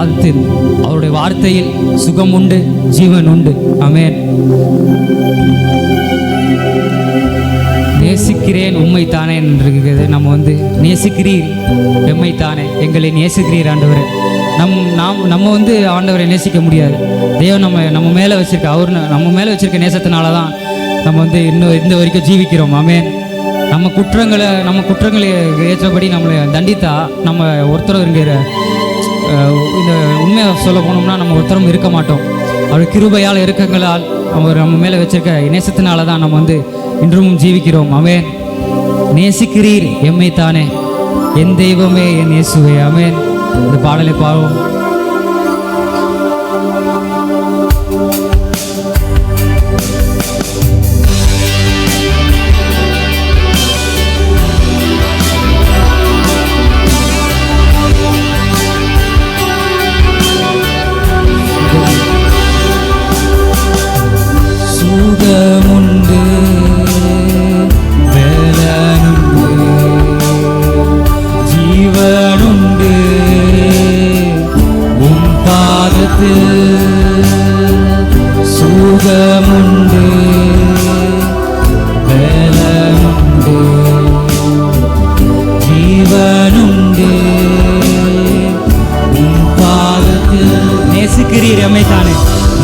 பாதத்தில் அவருடைய வார்த்தையில் சுகம் உண்டு, ஜீவன் உண்டு. ஆமென். நேசிக்கிறேன் உம்மை தானே என்று நம்ம நேசிக்கிறீர் எம்மை தானே, எங்களை நேசிக்கிறீர் ஆண்டவரே. நம்ம ஆண்டவரை நேசிக்க முடியாது. தேவன் நம்ம மேலே வச்சிருக்க, அவர் நம்ம மேலே வச்சிருக்க நேசத்தினால தான் நம்ம இன்னும் இந்த வரைக்கும் ஜீவிக்கிறோம். ஆமென். நம்ம குற்றங்களை ஏற்றபடி நம்மளை தண்டித்தா நம்ம ஒருத்தரும் இருக்கிற இந்த உண்மையை சொல்ல போனோம்னா நம்ம ஒருத்தரும் இருக்க மாட்டோம். அவர் கிருபையால் இரக்கங்களால் அவர் நம்ம மேலே வச்சிருக்க நேசத்தினால தான் நம்ம இன்றும் ஜீவிக்கிறோம். ஆமென். நேசிக்கிறீர் எம்மை தானே, என் தெய்வமே என் இயேசுவே. ஆமென். இந்த பாடலை பாடுவோம். சுகமுண்டு, வேலனுண்டு, ஜீவனுண்டு உம் பாதத்தில். சுகமுண்டு, வேலனுண்டு, ஜீவனுண்டு உம் பாதத்தில். நேசிக்கிறீர் எம்மை தானே,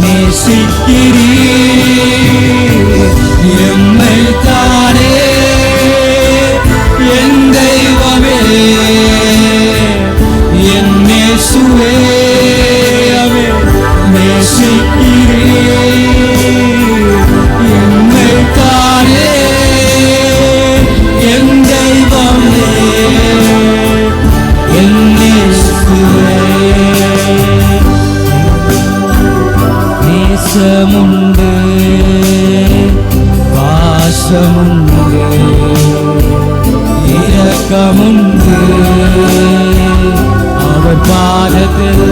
நேசிக்கிறீர் எம்மை தானே, என் தெய்வமே என் இயேசுவே. நேசிக்கிறீர் எம்மை தானே, என் தெய்வமே என் இயேசுவே. நேசமுண்டு, பாசமுண்டு, இரக்கமுண்டு அவர் பாதத்தில்.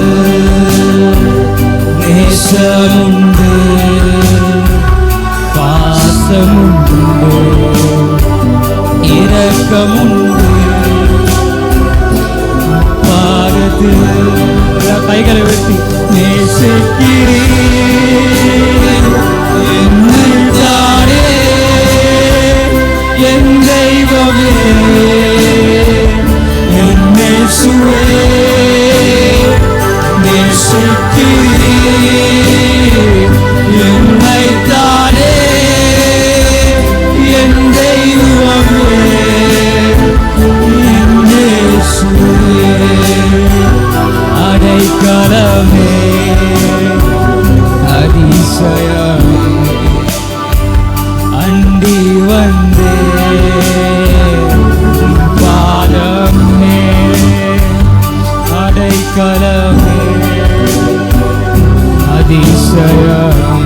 நேசமுண்டு, பாசமுண்டு, இரக்கமுண்டு பாதத்தில். கைகளை வெட்டி நேசிக்கிறீர் என்னை தானே, என் தெய்வமே என் இயேசுவே. நேசிக்கிறீர் என்னை தானே, என் தெய்வமே என் இயேசுவே. அடைக்கலமே அதிசயமே அண்டி வந்தே பாதமே. அடைக்கலமே அதிசயமே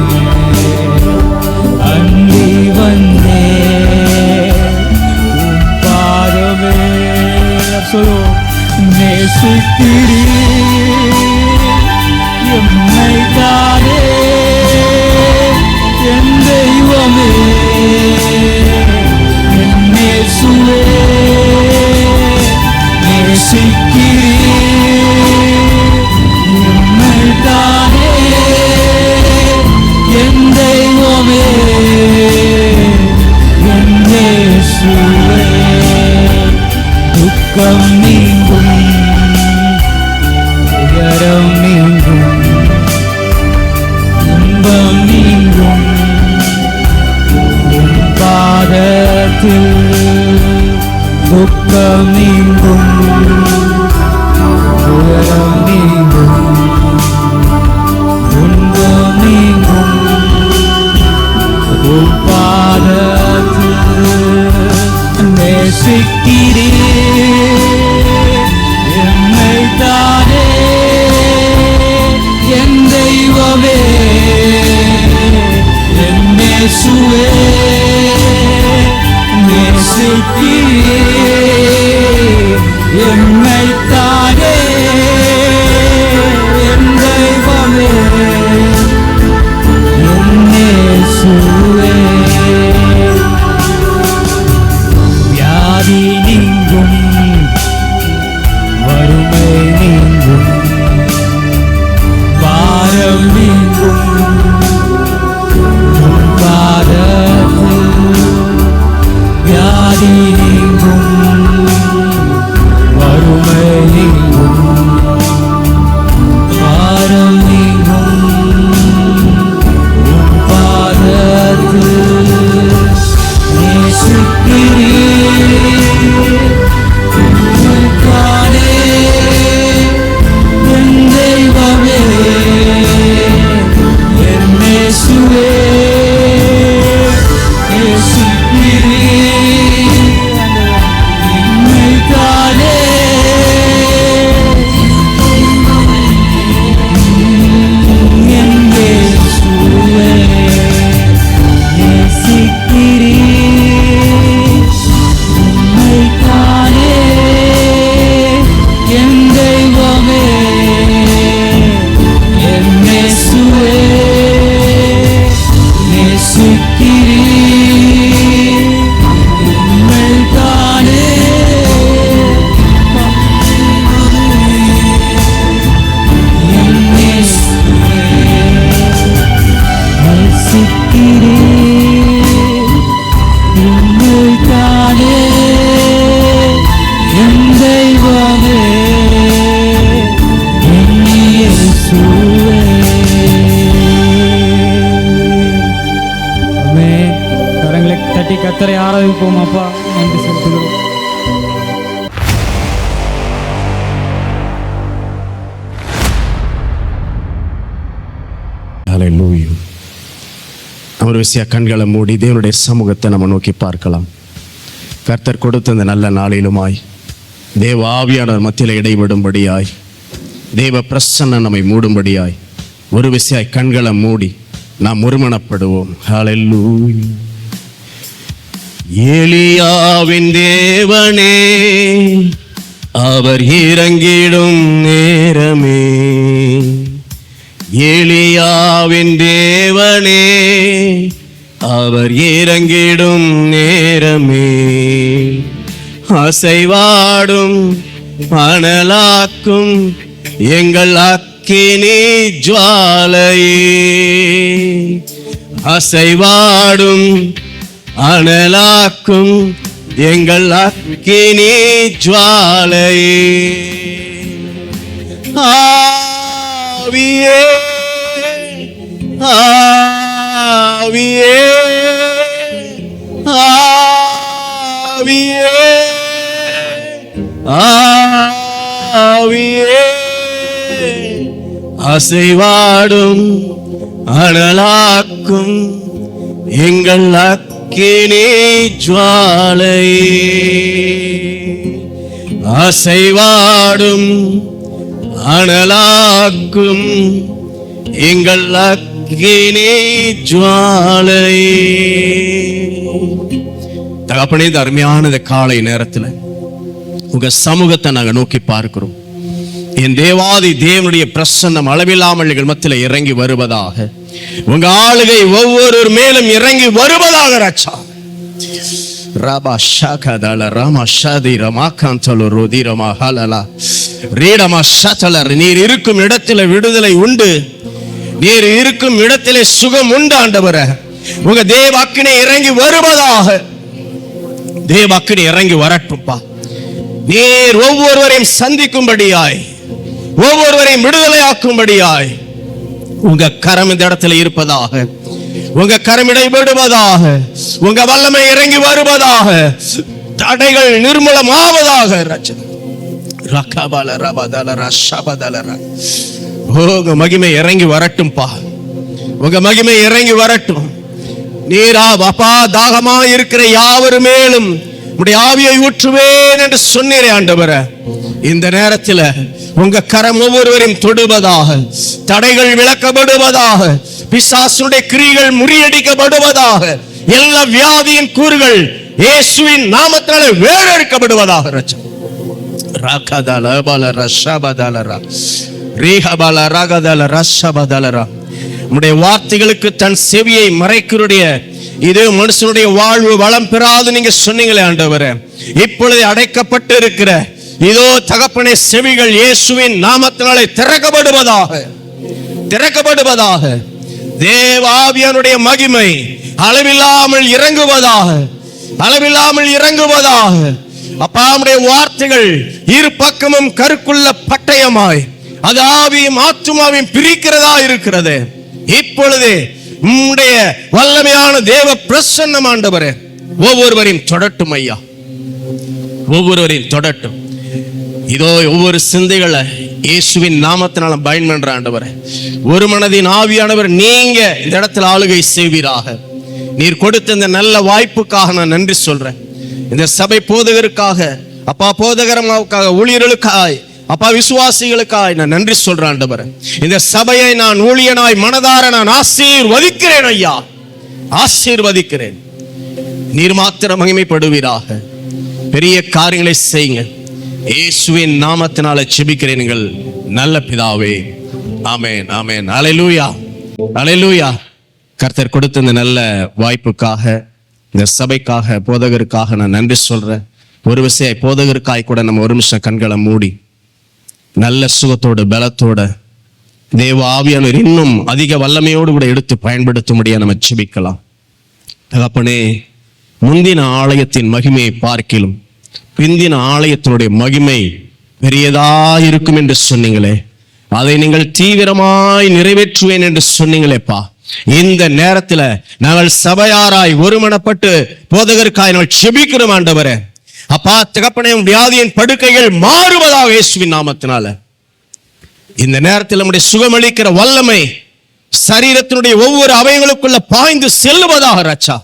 அண்டி வந்தே பாதமே. சொல்லுவோம். நேசிக்கிறீர் எம்மை தானே, என் தெய்வமே என் இயேசுவே. நேசிக்கிறீர் எம்மை தானே, என் தெய்வமே என் இயேசுவே. துக்கம் நீங்கும், உயரம் நீங்கும், துன்பம் நீங்கும் உம் பாதத்தில். துக்கம் நீங்கும், உயரம் நீங்கும், துன்பம் நீங்கும் உம் பாதத்தில். நேசிக்கிறீர் எம்மை தானே, என் தெய்வமே என் இயேசுவே. நேசிக்கிறீர் கர்த்தரை ஆராதிப்போம். அப்பா, நன்றி செலுத்துகிறோம். ஹல்லேலூயா. ஒரு விஷயம் கண்களை மூடி தேவனுடைய சமூகத்தை நம்ம நோக்கி பார்க்கலாம். கர்த்தர் கொடுத்த இந்த நல்ல நாளிலுமாய் தேவ ஆவியானவர் மத்தியில் இடைவிடும்படியாய் தேவ பிரசன்னம் நம்மை மூடும்படியாய் ஒரு விஷயம் கண்களை மூடி நாம் ஒருமனப்படுவோம். ஹல்லேலூயா. எலியாவின் தேவனே, அவர் இறங்கிடும் நேரமே. எலியாவின் தேவனே, அவர் இறங்கிடும் நேரமே. அசைவாடும் மணலாக்கும் எங்கள் அக்கினி ஜுவாலையே. அசைவாடும் அனலாக்கும் எங்கள் அக்கினி ஜுவாலையே. ஆவியே ஆவியே ஆவியே ஆவியே, அசைவாடும் அனலாக்கும் எங்கள் அக்கினி ஜுவாலையே. அசைவாடும் அனலாக்கும் எங்கள் அக்கினி ஜுவாலையே. தகப்பனே, இந்த அருமையான காலை நேரத்தில் உங்க சமூகத்தை நாங்க நோக்கி பார்க்கிறோம். என் தேவாதி தேவனுடைய பிரசன்னம் அளவில்லாமல் எங்கள் மத்தியில் இறங்கி வருவதாக. உங்க ஆளுகை ஒவ்வொரு மேலும் இறங்கி வருவதாக. ரச்சா ரபா ஷகதல ரமா ஷதி ரமாகாந்தல ரோதி ரமா ஹலலா ரீடமா ஷதலர். நீர் இருக்கும் இடத்துல விடுதலை உண்டு, நீர் இருக்கும் இடத்திலே சுகம் உண்டு. ஆண்டவரே, உங்க தேவ அக்கினி இறங்கி வருவதாக. தேவ அக்கினி இறங்கி வரட்டும்பா. நீர் ஒவ்வொருவரையும் சந்திக்கும்படியாய், ஒவ்வொருவரையும் விடுதலையாக்கும்படியாய் உங்க கரம் இந்த இடத்துல இருப்பதாக. உங்க கரம் இடைபடுவதாக. உங்க வல்லமை இறங்கி வருவதாக. தடைகள் நிர்மூலமாவதாக. உங்க மகிமை இறங்கி வரட்டும்பா. உங்க மகிமை இறங்கி வரட்டும். நீரா அப்பா, தாகமா இருக்கிற யாவரு மேலும் உடைய ஆவியை ஊற்றுவேன் என்று சொன்னீரே ஆண்டவரே. இந்த நேரத்தில் உங்க கரம் ஒவ்வொருவரையும் தொடுவதாக. தடைகள் விளக்கப்படுவதாக. பிசாசுடைய கிரியைகள் முறியடிக்கப்படுவதாக. எல்லா வியாதியின் கூறுகள் இயேசுவின் நாமத்தாலே வேறறுக்கப்படுவதாக. உம்முடைய வார்த்தைகளுக்கு தன் செவியை மறைக்கிறடைய இது மனுஷனுடைய வாழ்வு வளம் பெறாது நீங்க சொன்னீங்களே ஆண்டவரே. இப்பொழுது அடைக்கப்பட்டு இருக்கிற இதோ தகப்பனே செவிகள் இயேசுவின் நாமத்தினாலே திறக்கப்படுவதாக. திறக்கப்படுவதாக. தேவ ஆவியானுடைய மகிமை அளவில்லாமல் இறங்குவதாக. அளவில்லாமல் இறங்குவதாக. அப்பா, உம்முடைய வார்த்தைகள் இரு பக்கமும் கருக்குள்ள பட்டயமாய் அது ஆவியும் ஆத்துமாவையும் பிரிக்கிறதா இருக்கிறது. இப்பொழுது உம்முடைய வல்லமையான தேவ பிரசன்னம் ஆண்டவரே ஒவ்வொருவரையும் தொடட்டும் ஐயா. ஒவ்வொருவரையும் தொடட்டும். இதோ ஒவ்வொரு சிந்தைகளை இயேசுவின் நாமத்தினால பயன் பண்ற ஆண்டவரே. ஒரு மனதின் ஆவியானவர் நீங்க இந்த இடத்துல ஆளுகை செய்வீராக. நீர் கொடுத்த இந்த நல்ல வாய்ப்புக்காக நான் நன்றி சொல்றேன். இந்த சபை போதகருக்காக அப்பா, போதகரமாவுக்காக, ஊழியர்களுக்காய் அப்பா, விசுவாசிகளுக்காய் நான் நன்றி சொல்றேன் ஆண்டவரே. இந்த சபையை நான் ஊழியனாய் மனதார நான் ஆசீர்வதிக்கிறேன் ஐயா. ஆசீர்வதிக்கிறேன். நீர் மாத்திரம் மகிமைப்படுவீராக. பெரிய காரியங்களை செய்யுங்க. இயேசுவின் நாமத்தினால ஜெபிக்கிறேன் எங்கள் நல்ல பிதாவே. ஆமென், ஆமென். அல்லேலூயா, அல்லேலூயா. கர்த்தர் கொடுத்த இந்த நல்ல வாய்ப்புக்காக, இந்த சபைக்காக, போதகருக்காக நான் நன்றி சொல்றேன். ஒரு விஷயம், போதகருக்காய் கூட நம்ம ஒரு நிமிஷம் கண்களை மூடி நல்ல சுகத்தோடு பலத்தோட தேவ ஆவியானவர் இன்னும் அதிக வல்லமையோடு கூட எடுத்து பயன்படுத்தும்படியா நம்ம ஜெபிக்கலாம். தகப்பனே, முந்தின ஆலயத்தின் மகிமையை பார்க்கிலும் பிந்தின ஆலயத்தினுடைய மகிமை பெரியதா இருக்கும் என்று சொன்னீங்களே. அதை நீங்கள் தீவிரமாய் நிறைவேற்றுவேன் என்று சொன்னீங்களேப்பா. இந்த நேரத்துல நாங்கள் சபையாராய் ஒருமனப்பட்டு போதகருக்காய் நாங்கள் செபிக்கிறோம் ஆண்டவரே. அப்பா தகப்பனே, வியாதியின் படுக்கைகள் மாறுவதாக இயேசுவின் நாமத்தினால. இந்த நேரத்தில் நம்முடைய சுகமளிக்கிற வல்லமை சரீரத்தினுடைய ஒவ்வொரு அவயங்களுக்குள்ள பாய்ந்து செல்லுவதாக ரட்சா.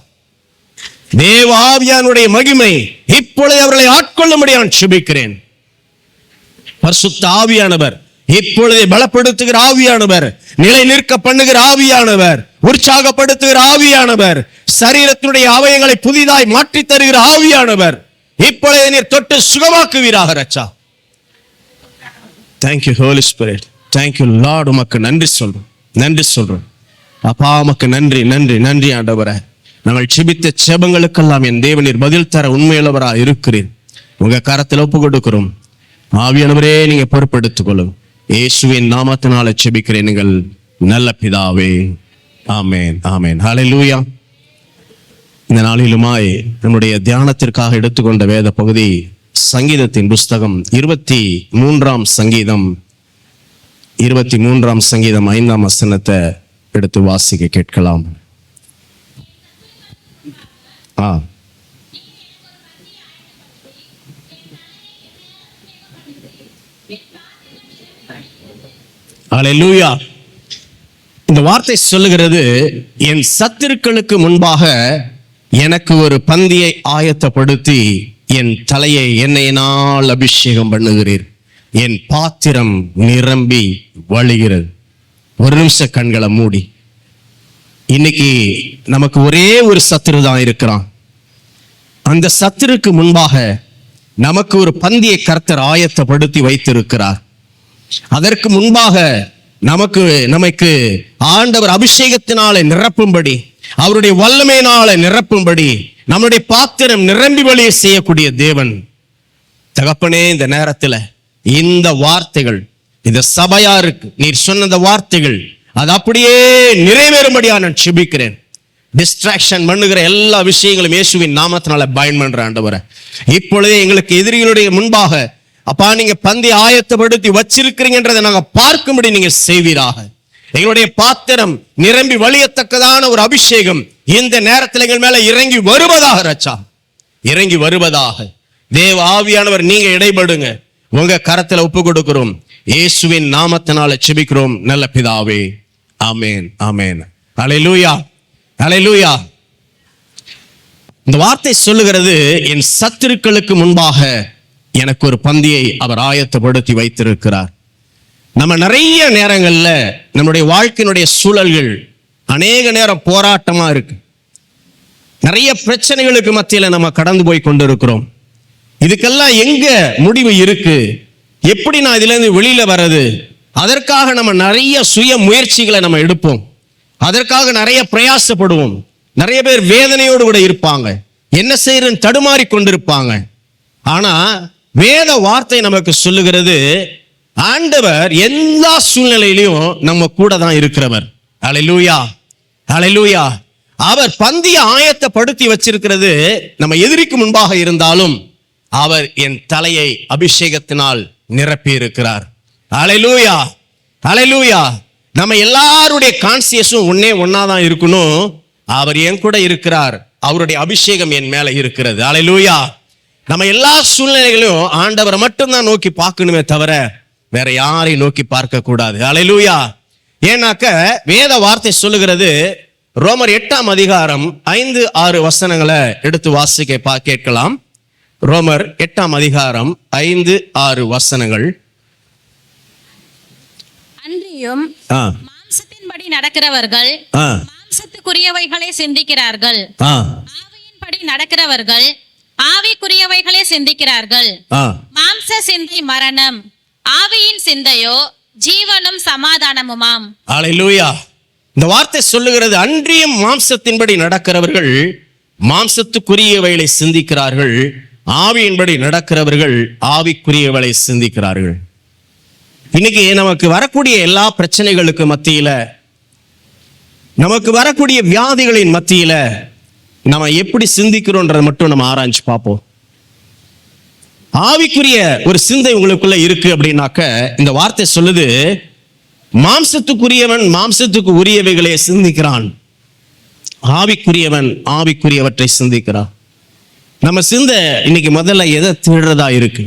தேவ ஆவியானுடைய மகிமை இப்பொழுது அவர்களை ஆட்கொள்ளும்படி நான் செபிக்கிறேன். பரிசுத்த ஆவியானவர் இப்பொழுதே பலப்படுத்துகிற ஆவியானவர், நிலை நிற்க பண்ணுகிற ஆவியானவர், உற்சாகப்படுத்துகிற ஆவியானவர், சரீரத்தினுடைய அவயங்களை புதிதாய் மாற்றி தருகிற ஆவியானவர் இப்பொழுது நீர் தொட்டு சுகமாக்குவீராக ரட்சா. Thank you holy spirit, thank you lord. உமக்கு நன்றி சொல்றோம், நன்றி சொல்றோம் அப்பா. உமக்கு நன்றி, நன்றி, நன்றி ஆண்டவரே. நாங்கள் செபித்த செபங்களுக்கெல்லாம் என் தேவனீர் பதில் தர உண்மையுள்ளவராக இருக்கிறீர். உங்க கரத்தில் ஒப்பு கொடுக்கிறோம். ஆவியானவரே, நீங்க பொறுப்பெடுத்துக் கொள்ளும். இயேசுவின் நாமத்தினால செபிக்கிறேன் எங்கள் நல்ல பிதாவே. ஆமென், ஆமென். ஹல்லேலூயா. இந்த நாளிலுமாய் நம்முடைய தியானத்திற்காக எடுத்துக்கொண்ட வேத பகுதி சங்கீதத்தின் புஸ்தகம் 23ஆம் சங்கீதம் 23ஆம் சங்கீதம் 5ஆம் வசனத்தை எடுத்து வாசிக்க கேட்கலாம். ஹல்லேலூயா. இந்த வார்த்தை சொல்லுகிறது, என் சத்துருக்களுக்கு முன்பாக எனக்கு ஒரு பந்தியை ஆயத்தப்படுத்தி என் தலையை எண்ணெயினால் அபிஷேகம் பண்ணுகிறீர், என் பாத்திரம் நிரம்பி வழிகிறது. ஒரு நிமிஷம் கண்களை மூடி. இன்னைக்கு நமக்கு ஒரே ஒரு சத்துரு தான் இருக்கிறான். அந்த சத்துருக்கு முன்பாக நமக்கு ஒரு பந்தியை கர்த்தர் ஆயத்தப்படுத்தி வைத்திருக்கிறார். அதற்கு முன்பாக நமக்கு ஆண்டவர் அபிஷேகத்தினாலே நிரப்பும்படி, அவருடைய வல்லமையினாலே நிரப்பும்படி, நம்முடைய பாத்திரம் நிரம்பி வழியை செய்யக்கூடிய தேவன். தகப்பனே, இந்த நேரத்தில் இந்த வார்த்தைகள் இந்த சபையாருக்கு நீர் சொன்ன வார்த்தைகள் அது அப்படியே நிறைவேறும்படியா நான் செபிக்கிறேன். டிஸ்ட்ராக்ஷன் பண்ணுகிற எல்லா விஷயங்களும் இயேசுவின் நாமத்தினால பயன் பண்ற ஆண்டவரே. இப்பொழுதே எங்களுக்கு எதிரிகளுடைய முன்பாக அப்பா நீங்க பந்தி ஆயத்தப்படுத்தி வச்சிருக்கிறீங்கன்றதை நாங்க பார்க்கும்படி நீங்க செய்வீராக. எங்களுடைய பாத்திரம் நிரம்பி வழியத்தக்கதான ஒரு அபிஷேகம் இந்த நேரத்தில் எங்கள் மேல இறங்கி வருவதாக ரச்சா, இறங்கி வருவதாக. தேவ ஆவியானவர் நீங்க இடைபடுங்க. உங்க கரத்துல ஒப்பு கொடுக்கிறோம். இயேசுவின் நாமத்தினால செபிக்கிறோம் நல்ல பிதாவே. ஆமென், ஆமென். ஹல்லேலூயா, ஹல்லேலூயா. இந்த வார்த்தை சொல்லுகிறது, என் சத்துருக்களுக்கு முன்பாக எனக்கு ஒரு பந்தியை அவர் ஆயத்தப்படுத்தி வைத்திருக்கிறார். நம்ம நிறைய நேரங்கள்ல நம்முடைய வாழ்க்கையினுடைய சூழல்கள் அநேக நேரம் போராட்டமா இருக்கு. நிறைய பிரச்சனைகளுக்கு மத்தியில நம்ம கடந்து போய் கொண்டிருக்கிறோம். இதுக்கெல்லாம் எங்க முடிவு இருக்கு? எப்படி நான் இதுல இருந்து வெளியில வர்றது? அதற்காக நம்ம நிறைய சுய முயற்சிகளை நம்ம எடுப்போம். அதற்காக நிறைய பிரயாசப்படுவோம். நிறைய பேர் வேதனையோடு கூட இருப்பாங்க. என்ன செய்யறன்னு தடுமாறி கொண்டிருப்பாங்க. ஆனா வேத வார்த்தை நமக்கு சொல்லுகிறது, ஆண்டவர் எல்லா சூழ்நிலையிலையும் நம்ம கூட தான் இருக்கிறவர். ஹல்லேலூயா, ஹல்லேலூயா. அவர் பந்தியை ஆயத்தப்படுத்தி வச்சிருக்கிறது நம்ம எதிரிக்கு முன்பாக இருந்தாலும் அவர் என் தலையை அபிஷேகத்தினால் நிரப்பி இருக்கிறார். ஹல்லேலூயா, ஹல்லேலூயா. நம்ம எல்லாருடைய கான்சியஸும் ஒன்னாதான் இருக்கணும். அவர் என் கூட இருக்கிறார், அவருடைய அபிஷேகம் என் மேல இருக்கிறது. ஹல்லேலூயா. நம்ம எல்லா சூழ்நிலைகளையும் ஆண்டவரை மட்டும்தான் நோக்கி பார்க்கணுமே தவிர வேற யாரையும் நோக்கி பார்க்க கூடாது. ஹல்லேலூயா. ஏன்னாக்க வேத வார்த்தை சொல்லுகிறது, ரோமர் 8ஆம் அதிகாரம் 5-6 வசனங்களை எடுத்து வாசிக்க கேட்கலாம். ரோமர் 8ஆம் அதிகாரம் 5-6 வசனங்கள். அன்றியும் மாம்சத்தின்படி நடக்கிறவர்கள் மாம்சத்துக்குரியவைகளை சிந்திக்கிறார்கள், ஆவியின்படி நடக்கிறவர்கள் ஆவிக்குரியவைகளை சிந்திக்கிறார்கள். மாம்ச சிந்தை மரணம், ஆவியின் சிந்தையோ ஜீவனும் சமாதானமுமாம். ஹல்லேலூயா. இந்த வார்த்தை சொல்லுகிறது, அன்றியும் மாம்சத்தின்படி நடக்கிறவர்கள் மாம்சத்துக்குரியவைகளை சிந்திக்கிறார்கள், ஆவியின்படி நடக்கிறவர்கள் ஆவிக்குரியவைகளை சிந்திக்கிறார்கள். இன்னைக்கு நமக்கு வரக்கூடிய எல்லா பிரச்சனைகளுக்கு மத்தியில, நமக்கு வரக்கூடிய வியாதிகளின் மத்தியில நம்ம எப்படி சிந்திக்கிறோன்றதை மட்டும் நம்ம ஆராய்ச்சி பார்ப்போம். ஆவிக்குரிய ஒரு சிந்தை உங்களுக்குள்ள இருக்கு அப்படின்னாக்க இந்த வார்த்தை சொல்லுது, மாம்சத்துக்குரியவன் மாம்சத்துக்கு உரியவைகளை சிந்திக்கிறான், ஆவிக்குரியவன் ஆவிக்குரியவற்றை சிந்திக்கிறான். நம்ம சிந்தை இன்னைக்கு முதல்ல எதை தேடுறதா இருக்கு?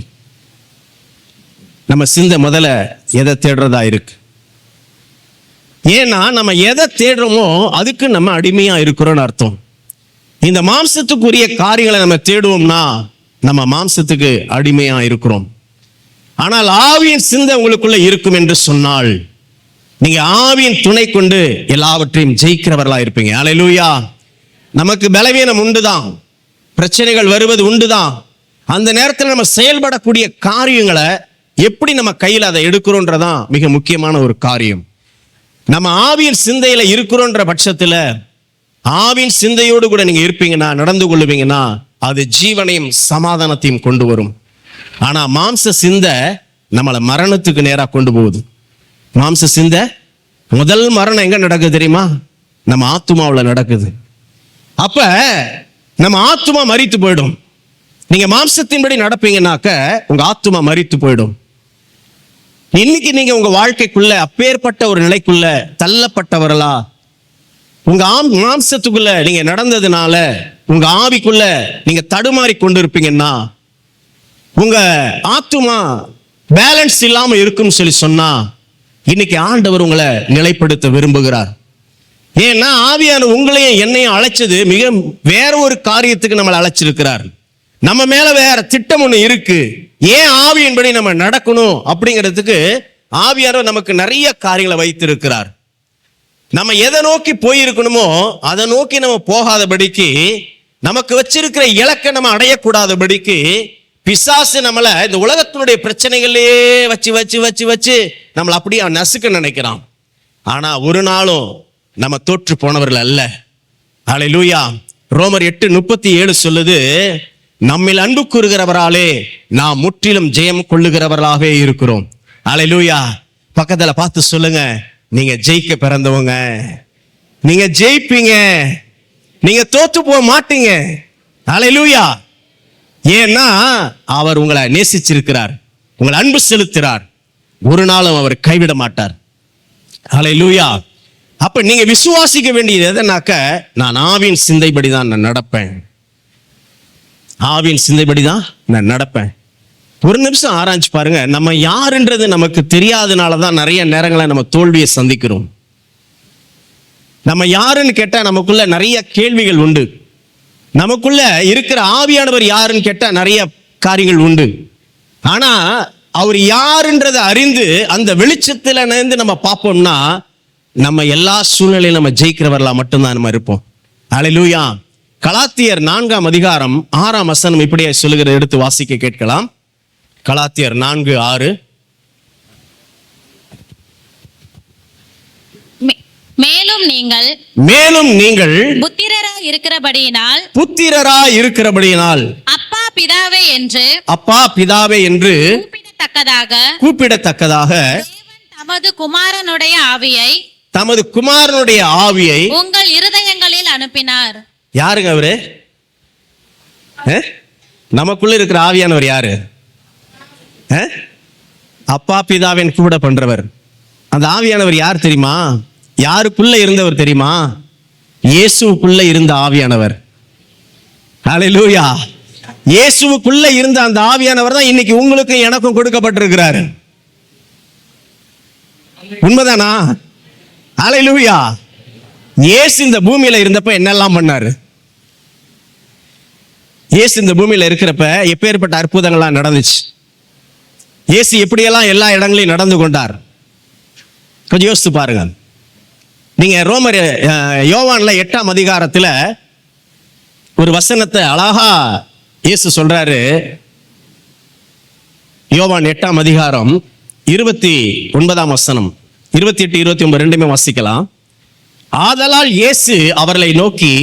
நம்ம சிந்தை முதல்ல எதை தேடுறதா இருக்கு? ஏன்னா நம்ம எதை தேடுறோமோ அதுக்கு நம்ம அடிமையா இருக்கிறோம்னு அர்த்தம். இந்த மாம்சத்துக்குரிய காரியங்களை நம்ம தேடுவோம்னா நம்ம மாம்சத்துக்கு அடிமையா இருக்கிறோம். ஆனால் ஆவியின் சிந்தை உங்களுக்குள்ள இருக்கும் என்று சொன்னால் நீங்க ஆவியின் துணை கொண்டு எல்லாவற்றையும் ஜெயிக்கிறவர்களா இருப்பீங்க. அல்லேலூயா. நமக்கு பலவீனம் உண்டுதான், பிரச்சனைகள் வருவது உண்டுதான். அந்த நேரத்தில் நம்ம செயல்படக்கூடிய காரியங்களை எப்படி நம்ம கையில் அதை எடுக்கிறோன்றதான் மிக முக்கியமான ஒரு காரியம். நம்ம ஆவியின் சிந்தையில இருக்கிறோன்ற பட்சத்துல, ஆவியின் சிந்தையோடு கூட நீங்க இருப்பீங்கன்னா, நடந்து கொள்ளுவீங்கன்னா, அது ஜீவனையும் சமாதானத்தையும் கொண்டு வரும். ஆனா மாம்ச சிந்தை நம்மளை மரணத்துக்கு நேரா கொண்டு போகுது. மாம்ச சிந்தை முதல் மரணம் எங்க நடக்குது தெரியுமா? நம்ம ஆத்துமாவில் நடக்குது. அப்ப நம்ம ஆத்துமா மரித்து போயிடும். நீங்க மாம்சத்தின்படி நடப்பீங்கன்னாக்க உங்க ஆத்துமா மரித்து போயிடும். இன்னைக்கு நீங்க உங்க வாழ்க்கைக்குள்ள அப்பேற்பட்ட ஒரு நிலைக்குள்ள தள்ளப்பட்டவர்களா, உங்க மாம்சத்துக்குள்ள நீங்க நடந்ததுனால உங்க ஆவிக்குள்ள நீங்க தடுமாறி கொண்டு இருப்பீங்கன்னா, உங்க ஆத்துமா பேலன்ஸ் இல்லாம இருக்குன்னு சொல்லி சொன்னா, இன்னைக்கு ஆண்டவர் உங்களை நிலைப்படுத்த விரும்புகிறார். ஏன்னா ஆவியான உங்களையும் என்னையும் அழைச்சது மிக வேற ஒரு காரியத்துக்கு நம்மளை அழைச்சிருக்கிறார். நம்ம மேல வேற திட்டம் ஒண்ணு இருக்கு. ஏன் ஆவியின்படி நம்ம நடக்கணும் அப்படிங்கிறதுக்கு ஆவியானவர் நமக்கு நிறைய காரியங்களை வைத்திருக்கிறார். நம்ம எதை நோக்கி போயிருக்கணுமோ அதை நோக்கி நம்ம போகாதபடிக்கு, நமக்கு வச்சிருக்கிற இலக்கை நம்ம அடையக்கூடாதபடிக்கு பிசாசு நம்மளை இந்த உலகத்தினுடைய பிரச்சனைகள்லயே வச்சு வச்சு வச்சு வச்சு நம்மளை அப்படியே நசுக்க நினைக்கிறான். ஆனா ஒரு நாளும் நம்ம தோற்று போனவர்கள் அல்ல. அல்லேலூயா. ரோமர் 8:37 சொல்லுது, நம்மில் அன்பு கூறுகிறவராலே நாம் முற்றிலும் ஜெயம் கொள்ளுகிறவர்களாகவே இருக்கிறோம். அல்லேலூயா. பக்கத்துல பார்த்து சொல்லுங்க, நீங்க ஜெயிக்க பிறந்தவங்க, நீங்க ஜெயிப்பீங்க, நீங்க தோத்து போக மாட்டீங்க. அல்லேலூயா. ஏன்னா அவர் உங்களை நேசிச்சிருக்கிறார், உங்களை அன்பு செலுத்துகிறார், ஒரு நாளும் அவர் கைவிட மாட்டார். அல்லேலூயா. அப்ப நீங்க விசுவாசிக்க வேண்டியது எதனாக்க, நான் ஆவியின் சிந்தைப்படி தான் நான் நடப்பேன், ஆவியின் சிந்தைப்படி தான் நான் நடப்பேன். ஒரு நிமிஷம் ஆராய்ச்சி பாருங்க, நம்ம யாருன்றது நமக்கு தெரியாதனால தான் நிறைய நேரங்களை நம்ம தோல்வியை சந்திக்கிறோம். நம்ம யாருன்னு கேட்டா நமக்குள்ள நிறைய கேள்விகள் உண்டு. நமக்குள்ள இருக்கிற ஆவியானவர் யாருன்னு கேட்டா நிறைய காரியங்கள் உண்டு. ஆனா அவர் யாருன்றதை அறிந்து அந்த வெளிச்சத்துல இருந்து நம்ம பார்ப்போம்னா, நம்ம எல்லா சூழ்நிலையும் நம்ம ஜெயிக்கிறவர்களா மட்டும்தான் நம்ம இருப்போம். அல்லேலூயா. கலாத்தியர் 4:6 இப்படியே சொல்லுகிற எடுத்து வாசிக்க கேட்கலாம். கலாத்தியர் 4:6. மேலும் நீங்கள் புத்திரராய் இருக்கிறபடியினால் அப்பா பிதாவே என்று கூப்பிடத்தக்கதாக தமது குமாரனுடைய ஆவியை உங்கள் இருதயங்களில் அனுப்பினார். யாருங்க அவரு? நமக்குள்ள இருக்கிற ஆவியானவர் யாரு? அப்பா பிதாவின் கூட பண்றவர். அந்த ஆவியானவர் யார் தெரியுமா? யாருக்குள்ள இருந்தவர் தெரியுமா? இயேசுவுக்குள்ள இருந்த ஆவியானவர். அல்லேலூயா. இயேசுவுக்குள்ள இருந்த அந்த ஆவியானவர் தான் இன்னைக்கு உங்களுக்கும் எனக்கும் கொடுக்கப்பட்டிருக்கிறார். உண்மைதானா? அல்லேலூயா. இயேசு இந்த பூமியில இருந்தப்ப என்னெல்லாம் பண்ணாரு? இயேசு இந்த பூமியில இருக்கிறப்ப எப்பேற்பட்ட அற்புதங்கள்லாம் நடந்துச்சு? இயேசு எப்படியெல்லாம் எல்லா இடங்களையும் நடந்து கொண்டார்? கொஞ்சம் யோசித்து பாருங்க. நீங்க யோவான்ல 8ஆம் அதிகாரத்துல ஒரு வசனத்தை அழகா இயேசு சொல்றாரு. யோவான் 8ஆம் அதிகாரம் 29ஆம் வசனம், 28, 29 ரெண்டுமே வாசிக்கலாம். ஆதலால் இயேசு அவர்களை நோக்கி,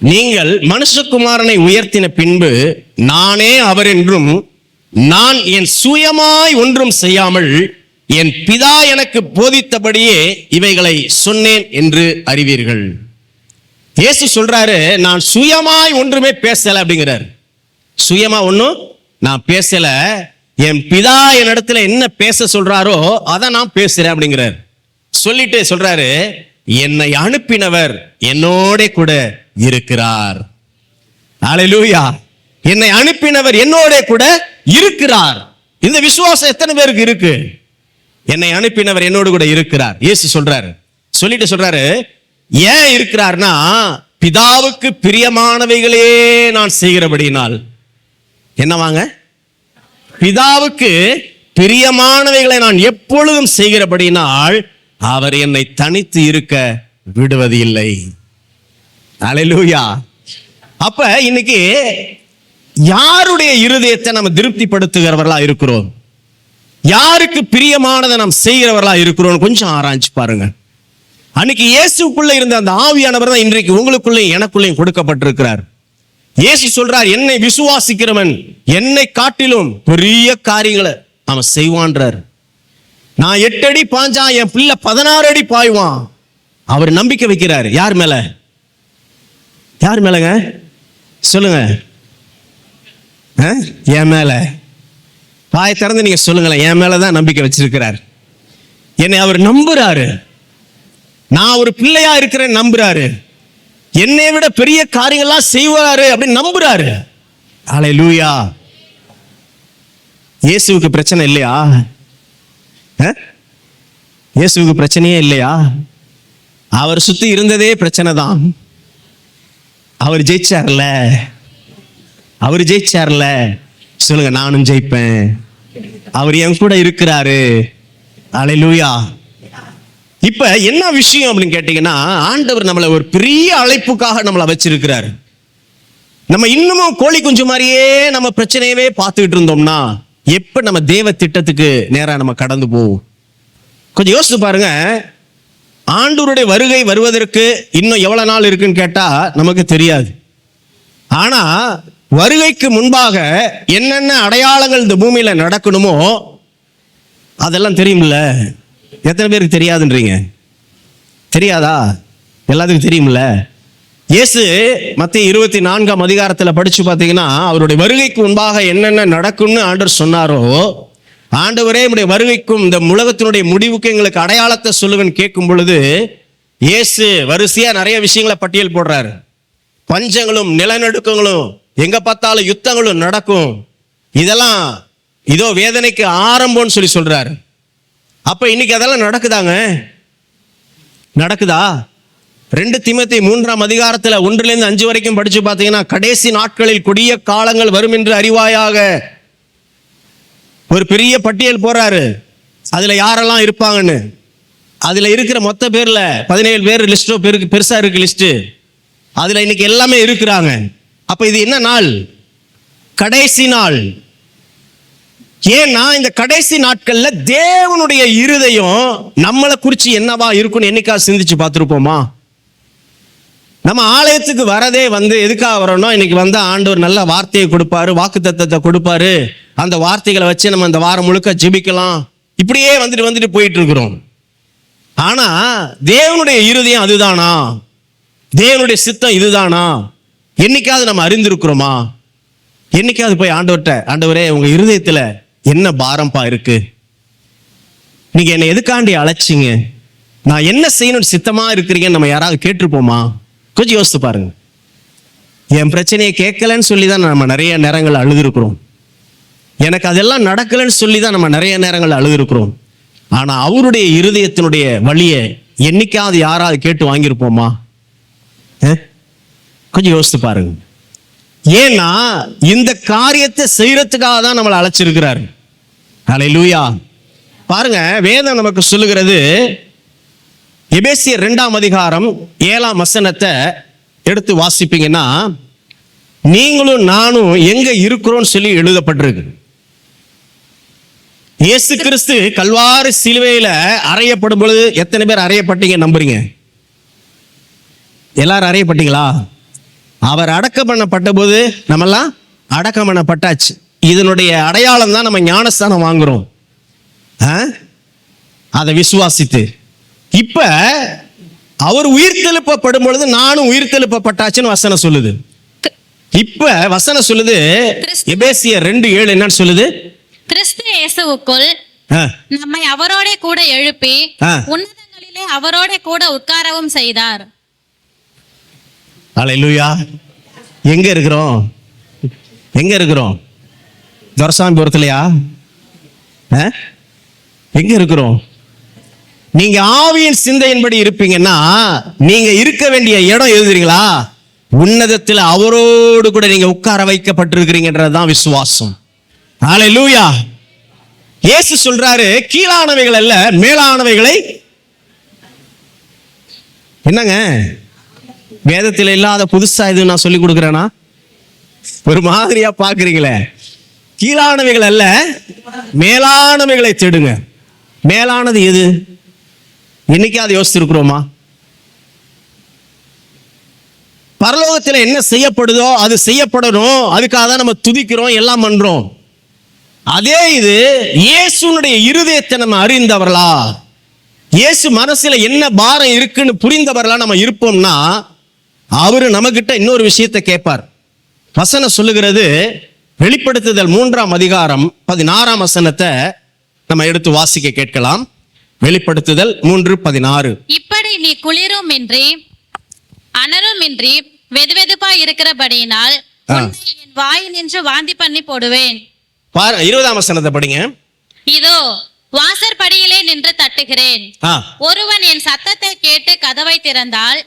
நீங்கள் மனுஷகுமாரனை உயர்த்தின பின்பு நானே அவர் என்றும், நான் என் சுயமாய் ஒன்றும் செய்யாமல் என் பிதா எனக்கு போதித்தபடியே இவைகளை சொன்னேன் என்று அறிவீர்கள். இயேசு சொல்றாரு, நான் சுயமாய் ஒன்றுமே பேசல அப்படிங்கிறார். சுயமா ஒன்றும் நான் பேசல, என் பிதா என் இடத்துல என்ன பேச சொல்றாரோ அதை நான் பேசுறேன் அப்படிங்கிறார். சொல்லிட்டு சொல்றாரு, என்னை அனுப்பினவர் என்னோட கூட இருக்கிறார். ஹல்லேலூயா. என்னை அனுப்பினவர் என்னோட கூட இருக்கிறார். இந்த விசுவாசம் எத்தனை பேருக்கு இருக்கு? என்னை அனுப்பினவர் என்னோடு கூட இருக்கிறார். இயேசு சொல்றாரு, சொல்லிட்டு சொல்றாரு, ஏன் இருக்கிறார்னா, பிதாவுக்கு பிரியமானவைகளே நான் செய்கிறபடினால். என்னவாங்க? பிதாவுக்கு பிரியமானவைகளை நான் எப்பொழுதும் செய்கிறபடினால் அவர் என்னை தனித்து இருக்க விடுவது இல்லை. ஹல்லேலூயா. அப்ப இன்னைக்கு யாருடைய இருதயத்தை நம்ம திருப்திப்படுத்துகிறவர்களா இருக்கிறோம்? யாருக்கு பிரியமானதை நாம் செய்கிறவர்களா இருக்கிறோம்? கொஞ்சம் ஆராய்ச்சி பாருங்க. அன்னைக்கு இயேசுக்குள்ள இருந்த அந்த ஆவியானவர் தான் இன்றைக்கு உங்களுக்குள்ளேயும் எனக்குள்ளேயும் கொடுக்கப்பட்டிருக்கிறார். இயேசு சொல்றார், என்னை விசுவாசிக்கிறவன் என்னை காட்டிலும் பெரிய காரியங்களை அவன் செய்வான்றார். நான் 8 அடி பாஞ்சா என் பிள்ளை 16 அடி பாய்வான். அவர் நம்பிக்கை வைக்கிறார். யார் மேல? யார் மேலங்க சொல்லுங்க? என் மேல. வாயை திறந்து நீங்க சொல்லுங்களேன். என் மேலதான் நம்பிக்கை வச்சிருக்கிறார். என்னை அவர் நம்புறாரு. நான் ஒரு பிள்ளையா இருக்கிறேன் நம்புறாரு. என்னை விட பெரிய காரியங்கள்லாம் செய்வாரு அப்படின்னு நம்புறாரு. ஹல்லேலூயா. இயேசுவுக்கு பிரச்சனை இல்லையா? இயேசுவுக்கு பிரச்சனையே இல்லையா? அவர் சுத்தி இருந்ததே பிரச்சனை தான். அவர் ஜெயிச்சார்ல. அவர் ஜெயிச்சார்ல. சொல்லுங்க, நானும் ஜெயிப்பேன். அவர் என் கூட இருக்கிறாரு. ஹல்லேலூயா. இப்ப என்ன விஷயம் அப்படின்னு கேட்டீங்கன்னா, ஆண்டவர் நம்மளை ஒரு பெரிய அழைப்புக்காக நம்மளை வச்சிருக்கிறார். நம்ம இன்னமும் கோழி குஞ்சு மாதிரியே நம்ம பிரச்சனையவே பார்த்துக்கிட்டு இருந்தோம்னா எப்ப நம்ம தேவ திட்டத்துக்கு நேரா நம்ம கடந்து போவோம்? கொஞ்சம் யோசிச்சு பாருங்க. ஆண்டவருடைய வருகை வருவதற்கு இன்னும் எவ்வளவு நாள் இருக்குன்னு கேட்டா நமக்கு தெரியாது. ஆனா வருகைக்கு முன்பாக என்னென்ன அடையாளங்கள் இந்த பூமியில நடக்கணுமோ அதெல்லாம் தெரியும்ல. எத்தனை பேருக்கு தெரியாதுன்றீங்க? தெரியாதா? எல்லாத்துக்கும் தெரியும்ல. இயேசு மத்தேயு 24ஆம் அதிகாரத்துல படிச்சு பார்த்தீங்கன்னா, அவருடைய வருகைக்கு முன்பாக என்னென்ன நடக்கும்னு ஆண்டவர் சொன்னாரோ, ஆண்டவரே உடைய வருகைக்கும் இந்த உலகத்தினுடைய முடிவுக்கு எங்களுக்கு அடையாளத்தை சொல்லுவேன்னு கேட்கும் பொழுது இயேசு வரிசையா நிறைய விஷயங்களை பட்டியல் போடுறாரு. பஞ்சங்களும் நிலநடுக்கங்களும், எங்க பார்த்தாலும் யுத்தங்களும் நடக்கும். இதெல்லாம் இதோ வேதனைக்கு ஆரம்பம்னு சொல்லி சொல்றாரு. அப்ப இன்னைக்கு அதெல்லாம் நடக்குதாங்க? நடக்குதா? 2 தீமோத்தேயு 3ஆம் அதிகாரத்துல 1லிருந்து 5 வரைக்கும் படிச்சு பார்த்தீங்கன்னா, கடைசி நாட்களில் கொடிய காலங்கள் வரும் என்று அறிவாயாக ஒரு பெரிய பட்டியல் போறாரு. அதுல யாரெல்லாம் இருப்பாங்கன்னு. அதுல இருக்கிற மொத்த பேர்ல 17 பேர் லிஸ்டோ பெருசா இருக்கு லிஸ்ட். அதுல இன்னைக்கு எல்லாமே இருக்கிறாங்க. அப்ப இது என்ன நாள்? கடைசி நாள். ஏன்னா இந்த கடைசி நாட்கள்ல தேவனுடைய இருதயம் நம்மளை குறிச்சு என்னவா இருக்குன்னு என்னைக்கா சிந்திச்சு பார்த்திருப்போமா? நம்ம ஆலயத்துக்கு வரதே எதுக்காக வரணும்? இன்னைக்கு ஆண்டவர் நல்ல வார்த்தையை கொடுப்பாரு, வாக்குத்தத்தத்தை கொடுப்பாரு, அந்த வார்த்தைகளை வச்சு நம்ம இந்த வாரம் முழுக்க ஜெபிக்கலாம், இப்படியே வந்துட்டு போயிட்டு இருக்கிறோம். ஆனா தேவனுடைய இருதயம் அதுதானா? தேவனுடைய சித்தம் இதுதானா? என்னைக்காவது நம்ம அறிந்திருக்கிறோமா? என்னைக்காவது போய் ஆண்டவர்கிட்ட, ஆண்டவரே உங்க இருதயத்துல என்ன பாரம்பா இருக்கு? நீங்க என்னை எதுக்காண்டி அழைச்சிங்க? நான் என்ன செய்யணும்னு சித்தமா இருக்கிறீங்கன்னு நம்ம யாராவது கேட்டிருப்போமா? கொஞ்சம் யோசித்து பாருங்க. என் பிரச்சனையை கேட்கலன்னு சொல்லி தான் நம்ம நிறைய நேரங்கள் அழுதுருக்கிறோம். எனக்கு அதெல்லாம் நடக்கலன்னு சொல்லி தான் நம்ம நிறைய நேரங்கள் அழுதுருக்கிறோம். ஆனா அவருடைய இருதயத்தினுடைய வழியை என்னைக்காவது யாராவது கேட்டு வாங்கியிருப்போமா? கொஞ்சம் யோசித்து பாருங்க. ஏன்னா இந்த காரியத்தை செய்யறதுக்காக தான் நம்மளை அழைச்சிருக்கிறார். ஹல்லேலூயா. பாருங்க, வேதம் நமக்கு சொல்லுகிறது, எபேசியர் 2ஆம் அதிகாரம் 7ஆம் வசனத்தை எடுத்து வாசிப்பீங்கன்னா, நீங்களும் நானும் எங்க இருக்கிறோம்னு சொல்லி எழுதப்பட்டிருக்கு. இயேசு கிறிஸ்து கல்வாரி சிலுவையில அறையப்படும் பொழுது எத்தனை பேர் அறையப்பட்டீங்க நம்புறீங்க? எல்லாரும் அறையப்பட்டீங்களா? அவர் அடக்கம் பண்ணப்பட்ட போது நம்மெல்லாம் அடக்கம் பண்ணப்பட்டாச்சு. இதனுடைய அடையாளம் தான் நம்ம ஞானஸ்தானம் வாங்குறோம், அதை விசுவாசித்து. இப்ப அவர் உயிர்த்தெழுப்பப்படும் பொழுது நானும் உயிர்த்தெழுப்பப்பட்டாச்சுன்னு வசனம் சொல்லுது. இப்ப வசனம் சொல்லுது, எபேசியர் 2:7 என்னன்னு சொல்லுது? கிறிஸ்து இயேசுவுக்குள் நம்மை அவரோட கூட எழுப்பி உன்னதங்களிலே அங்கே அவரோட கூட உட்காரவும் செய்தார். அல்லேலூயா. எங்க இருக்கிறோம்? எங்க இருக்கிறோம்? துரசாமிபுரத்துலயா? எங்க இருக்கிறோம்? நீங்க ஆவியின் சிந்தையின்படி இருப்பீங்கன்னா நீங்க இருக்க வேண்டிய இடம் எழுதுறீங்களா? உன்னதத்தில் அவரோடு கூட நீங்க உட்கார வைக்கப்பட்டிருக்கிறீங்கன்றதுதான் விசுவாசம். அல்லேலூயா. இயேசு சொல்றாரு, கீழானவைகள் அல்ல மேலானவைகளை. என்னங்க வேதத்தில் இல்லாத புதுசா இது நான் சொல்லி கொடுக்கிறேனா? ஒரு மாதிரியா பாக்குறீங்களே. கீழானவைகள் அல்ல மேலானவைகளை தேடுங்க. மேலானது எது? என்னைக்காவது யோசிச்சிருக்கிறோமா? பரலோகத்தில் என்ன செய்யப்படுதோ அது செய்யப்படணும், அதுக்காக தான் நம்ம துதிக்கிறோம், எல்லாம் பண்றோம். அதே இது இயேசுனுடைய இருதயத்தை நம்ம அறிந்தவர்களா, இயேசு மனசுல என்ன பாரம் இருக்குன்னு புரிந்தவர்களா நம்ம இருப்போம்னா அவரு நம்ம கிட்ட இன்னொரு விஷயத்தை கேட்பார். வசனம் சொல்லுகிறது, வெளிப்படுத்துதல் 3ஆம் அதிகாரம் 16ஆம் வசனத்தை நம்ம எடுத்து வாசிக்க கேட்கலாம். வெளிப்படுத்துதல் 3:16. இப்படி நீ குளிரும் இன்றி அனலும் இன்றி வெதுவெதுப்பா இருக்கிறபடியினால் உன்னை என் வாயில் நின்று வாந்தி பண்ணி போடுவேன். 20ஆம் வசனத்தை படிங்க. இதோ வாசற்படியிலே நின்று தட்டுகிறேன். ஒருவன் என் சத்தத்தை கேட்டு கதவை திறந்தால்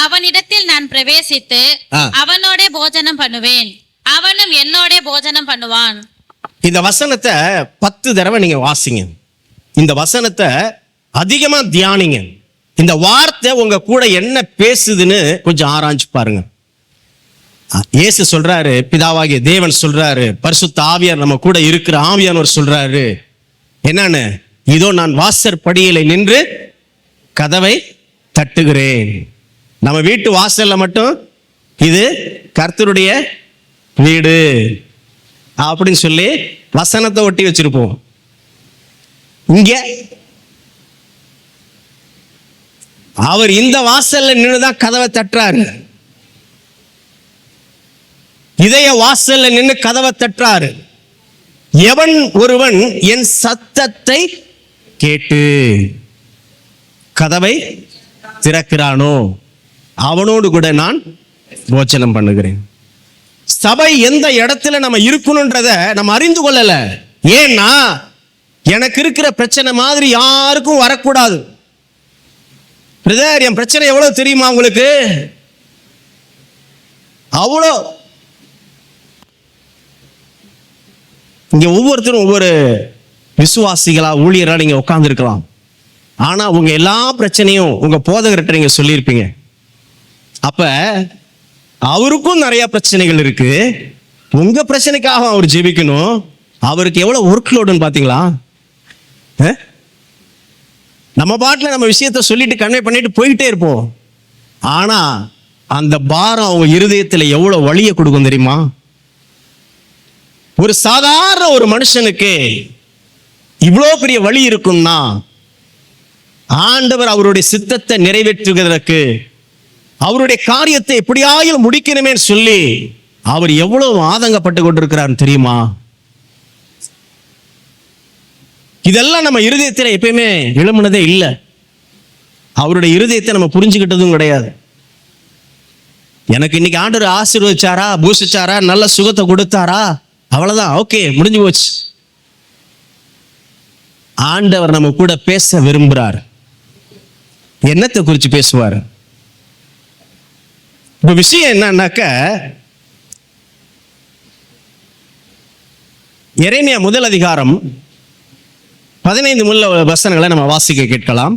அவனிடத்தில் நான் பிரவேசித்து அவனோட போஜனம் பண்ணுவேன், அவனும் என்னோட போஜனம் பண்ணுவான். இந்த வசனத்தை 10 தடவை நீங்க வாசிங்க. இந்த வசனத்தை அதிகமா தியானிங்க. இந்த வார்த்தை உங்க கூட என்ன பேசுதுன்னு கொஞ்சம் ஆராய்ஞ்சு பாருங்க. இயேசு சொல்றாரு, பிதாவாகிய தேவன் சொல்றாரு, பரிசுத்த ஆவியார் நம்ம கூட இருக்கிற ஆவியானவர் சொல்றாரு என்னன்னு, இதோ நான் வாசற்படியிலே நின்று கதவை தட்டுகிறேன். நம்ம வீட்டு வாசல்ல மட்டும் இது கர்த்தருடைய வீடு அப்படின்னு சொல்லி வசனத்தை ஒட்டி வச்சிருப்போம். இங்க அவர் இந்த வாசல்ல நின்றுதான் கதவை தட்டுறாரு. இதய வாசல்ல நின்று கதவை தட்டுறாரு. எவன் ஒருவன் என் சத்தத்தை கேட்டு கதவை திறக்கிறானோ அவனோடு கூட நான் போஜனம் பண்ணுகிறேன். சபை எந்த இடத்துல நம்ம இருக்கணும்ன்றத நம்ம அறிந்து கொள்ளல. ஏன்னா எனக்கு இருக்கிற பிரச்சனை மாதிரி யாருக்கும் வரக்கூடாது. பிரதர், என் பிரச்சனை எவ்வளவு தெரியுமா உங்களுக்கு? அவ்வளோ. இங்க ஒவ்வொருத்தரும் ஒவ்வொரு விசுவாசிகளா ஊழியரா நீங்க உட்கார்ந்து இருக்கலாம். ஆனா உங்க எல்லா பிரச்சனையும் உங்க போதகர்கிட்ட நீங்க சொல்லியிருப்பீங்க. அப்ப அவருக்கும் நிறைய பிரச்சனைகள் இருக்கு. உங்க பிரச்சனைக்காக அவர் ஜெபிக்கணும். அவருக்கு எவ்வளவு ஒர்க் லோடுன்னு பாத்தீங்களா? நம்ம பாட்டுல நம்ம விஷயத்த சொல்லிட்டு கன்வே பண்ணிட்டு போயிட்டே இருப்போம். ஆனா அந்த பாரம் அவங்க இருதயத்துல எவ்வளவு வலியை கொடுக்கும் தெரியுமா? ஒரு சாதாரண ஒரு மனுஷனுக்கு இவ்வளோ பெரிய வலி இருக்கும்னா ஆண்டவர் அவருடைய சித்தத்தை நிறைவேற்றுவதற்கு, அவருடைய காரியத்தை எப்படியாயும் முடிக்கணுமே சொல்லி அவர் எவ்வளவு ஆதங்கப்பட்டு கொண்டிருக்கிறார் தெரியுமா? இதெல்லாம் நம்ம இருதயத்தில் எப்பயுமே எழுமுனதே இல்லை. அவருடைய இருதயத்தை நம்ம புரிஞ்சுக்கிட்டதும் கிடையாது. எனக்கு இன்னைக்கு ஆண்டவர் ஆசீர்வதிச்சாரா, பூசிச்சாரா, நல்ல சுகத்தை கொடுத்தாரா, அவ்வளவுதான், ஓகே, முடிஞ்சு போச்சு. ஆண்டவர் நம்ம கூட பேச விரும்புறார். என்னத்தை குறித்து பேசுவார்? இப்ப விஷயம் என்னன்னாக்க, எரேமியா 1 அதிகாரம் 15 வசனங்களை நம்ம வாசிக்க கேட்கலாம்.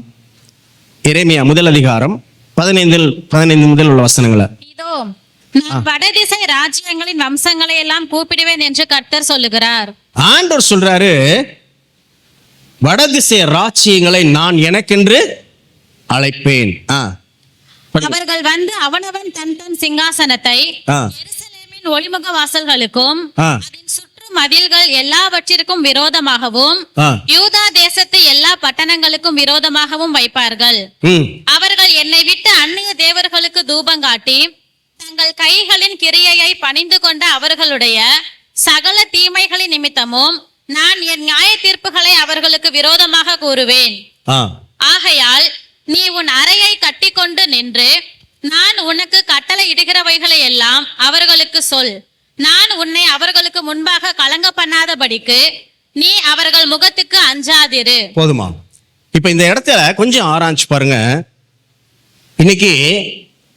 எரேமியா 1 அதிகாரம் 15 முதல் உள்ள வசனங்களை. இதோ நான் வடதிசை ராஜ்யங்களின் வம்சங்களை எல்லாம் கூப்பிடுவேன் என்று கர்த்தர் சொல்லுகிறார். ஆண்டவர் சொல்றாரு, வடதிசை ராஜ்யங்களை நான் எனக்கென்று அழைப்பேன். அவர்கள் வந்து அவனவன் தன் தன் சிங்காசனத்தை எருசலேமின் ஒளிமுக வாசல்களுக்கும் அதன் சுற்று மதில்கள் எல்லாவற்றிற்கும் விரோதமாகவும் யூதா தேசத்து எல்லா பட்டணங்களுக்கும் விரோதமாகவும் வைப்பார்கள். அவர்கள் என்னை விட்டு அந்நிய தேவர்களுக்கு தூபம் காட்டி தங்கள் கைகளின் கிரியையை பணிந்து கொண்ட அவர்களுடைய சகல தீமைகளின் நிமித்தமும் நான் என் நியாய தீர்ப்புகளை அவர்களுக்கு விரோதமாக கூறுவேன். ஆகையால் நீ உன் அறையை கட்டிக்கொண்டு நின்று நான் உனக்கு கட்டளை இடுகிறவைகளை எல்லாம் அவர்களுக்கு சொல். நான் உன்னை அவர்களுக்கு முன்பாக கலங்க பண்ணாதபடிக்கு நீ அவர்கள் முகத்துக்கு அஞ்சாதிரு. போதுமா? இப்ப இந்த இடத்துல கொஞ்சம் ஆராய்ச்சி பாருங்க. இன்னைக்கு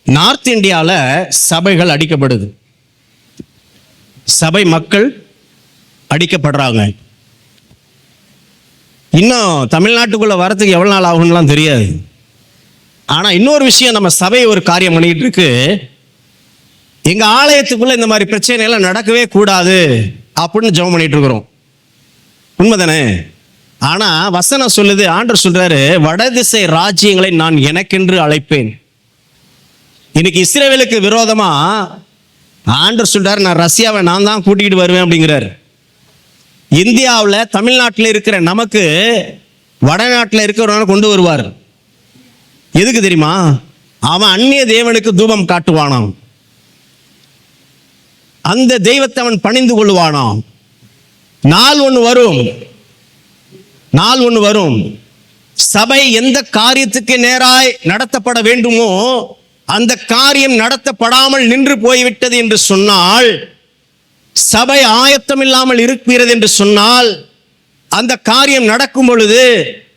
நார்த் இந்தியால சபைகள் அடிக்கப்படுது, சபை மக்கள் அடிக்கப்படுறாங்க. இன்னும் தமிழ்நாட்டுக்குள்ள வரத்துக்கு எவ்வளவு நாள் ஆகும்லாம் தெரியாது. ஆனா இன்னொரு விஷயம், நம்ம சபை ஒரு காரியம் பண்ணிட்டு இருக்கு. எங்க ஆலயத்துக்குள்ள இந்த மாதிரி பிரச்சனை எல்லாம் நடக்கவே கூடாது அப்படின்னு ஜெபம் பண்ணிட்டு இருக்கிறோம். உண்மைதானே? ஆனா வசனம் சொல்லுது, ஆண்டவர் சொல்றாரு, வடதிசை ராஜ்யங்களை நான் எனக்கென்று அழைப்பேன். இன்னைக்கு இஸ்ரவேலுக்கு விரோதமா ஆண்டவர் சொல்றாரு, நான் ரஷ்யாவை நான் தான் கூட்டிகிட்டு வருவேன் அப்படிங்கிறார். இந்தியாவில் தமிழ்நாட்டில் இருக்கிற நமக்கு வடநாட்டில் இருக்கிறவங்க கொண்டு வருவார். எதுக்கு தெரியுமா? அவன் அந்நிய தேவனுக்கு தூபம் காட்டுவானாம், அந்த தெய்வத்தை அவன் பணிந்து கொள்வானாம். நாள் ஒன்று வரும், சபை எந்த காரியத்துக்கு நேராய் நடத்தப்பட வேண்டுமோ அந்த காரியம் நடத்தப்படாமல் நின்று போய்விட்டது என்று சொன்னால், சபை ஆயத்தம் இல்லாமல் இருக்கிறது என்று சொன்னால், அந்த காரியம் நடக்கும் பொழுது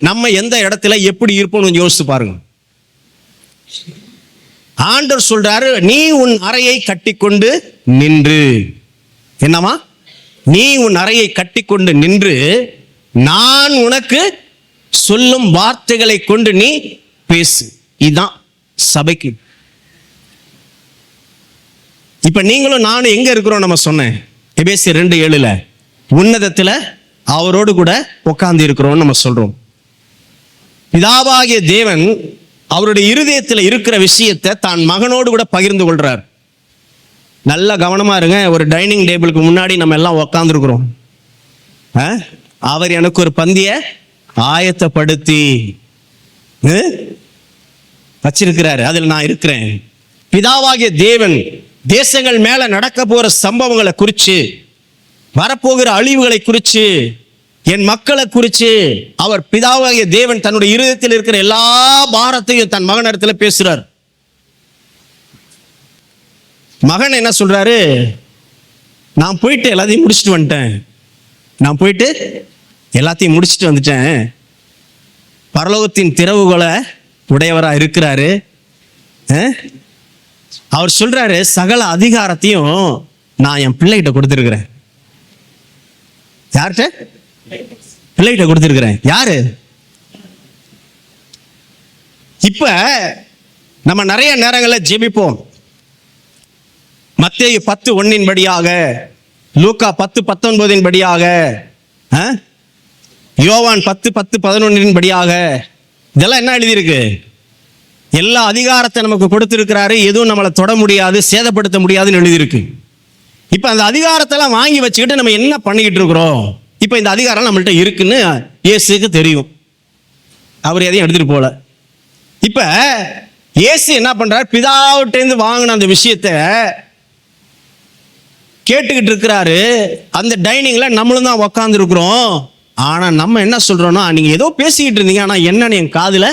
நம்ம எந்த இடத்துல எப்படி இருப்போம்னு யோசிச்சு பாருங்க. ஆண்டவர் சொல்றாரு, நீ உன் அறையை கட்டிக்கொண்டு நின்று. என்னமா? நீ உன் அறையை கட்டிக்கொண்டு நின்று நான் உனக்கு சொல்லும் வார்த்தைகளை கொண்டு நீ பேசு. இதுதான் சபைக்கு. இப்ப நீங்களும் நானும் எங்க இருக்கிறோம்? நம்ம சொன்னேன் எபேசியர் 2:7 உன்னதத்துல அவரோடு கூட உட்கார்ந்து இருக்கிறோம் நம்ம சொல்றோம். பிதாவாகிய தேவன் அவருடைய இருதயத்தில் இருக்கிற விஷயத்தை தான் மகனோடு கூட பகிர்ந்து கொள்றார். நல்ல கவனமா இருங்க. ஒரு டைனிங் டேபிளுக்கு முன்னாடி நம்ம எல்லாம் உட்கார்ந்து இருக்கிறோம். அவர் எனக்கு ஒரு பந்திய ஆயத்தப்படுத்தி வச்சிருக்கிறாரு, அதில் நான் இருக்கிறேன். பிதாவாகிய தேவன் தேசங்கள் மேல நடக்க போற சம்பவங்களை குறிச்சு, வரப்போகிற அழிவுகளை குறிச்சு, என் மக்களை குறிச்சு அவர் பிதாவாகிய தேவன் தன்னுடைய இருதயத்தில் இருக்கிற எல்லா பாரத்தையும் தன் மகன் இடத்துல பேசுறார். மகன் என்ன சொல்றாரு? நான் போயிட்டு எல்லாத்தையும் முடிச்சுட்டு வந்துட்டேன். பரலோகத்தின் திறவுகளை உடையவரா இருக்கிறாரு. அவர் சொல்றாரு, சகல அதிகாரத்தையும் நான் என் பிள்ளைகிட்ட கொடுத்திருக்கிறேன். யார்கிட்ட? பிள்ளைகிட்ட கொடுத்திருக்கிறேன். யாரு? இப்ப நம்ம நிறைய நேரங்களில் ஜெபிப்போம். மத்தேயு 10:1 படியாக, லூக்கா 10:19 படியாக, யோவான் 10:11 படியாக, இதெல்லாம் என்ன எழுதியிருக்கு? எல்லா அதிகாரத்தை நமக்கு கொடுத்திருக்கிறாரு, எதுவும் நம்மளை தொட முடியாது, சேதப்படுத்த முடியாதுன்னு எழுதியிருக்கு. இப்ப அந்த அதிகாரத்தெல்லாம் வாங்கி வச்சுக்கிட்டு நம்ம என்ன பண்ணிக்கிட்டு இருக்கிறோம்? இப்ப இந்த அதிகாரம் நம்மள்ட்ட இருக்குன்னு இயேசுக்கு தெரியும், அவர் எதையும் எடுத்துட்டு போல. இப்ப இயேசு என்ன பண்றாரு? பிதாவிட்டேந்து வாங்கின அந்த விஷயத்தை கேட்டுக்கிட்டு இருக்கிறாரு. அந்த டைனிங்ல நம்மளும் தான் உக்காந்து இருக்கிறோம். ஆனா நம்ம என்ன சொல்றோம்னா, நீங்க ஏதோ பேசிக்கிட்டு இருந்தீங்க, ஆனா என்னன்னு என் காதுல.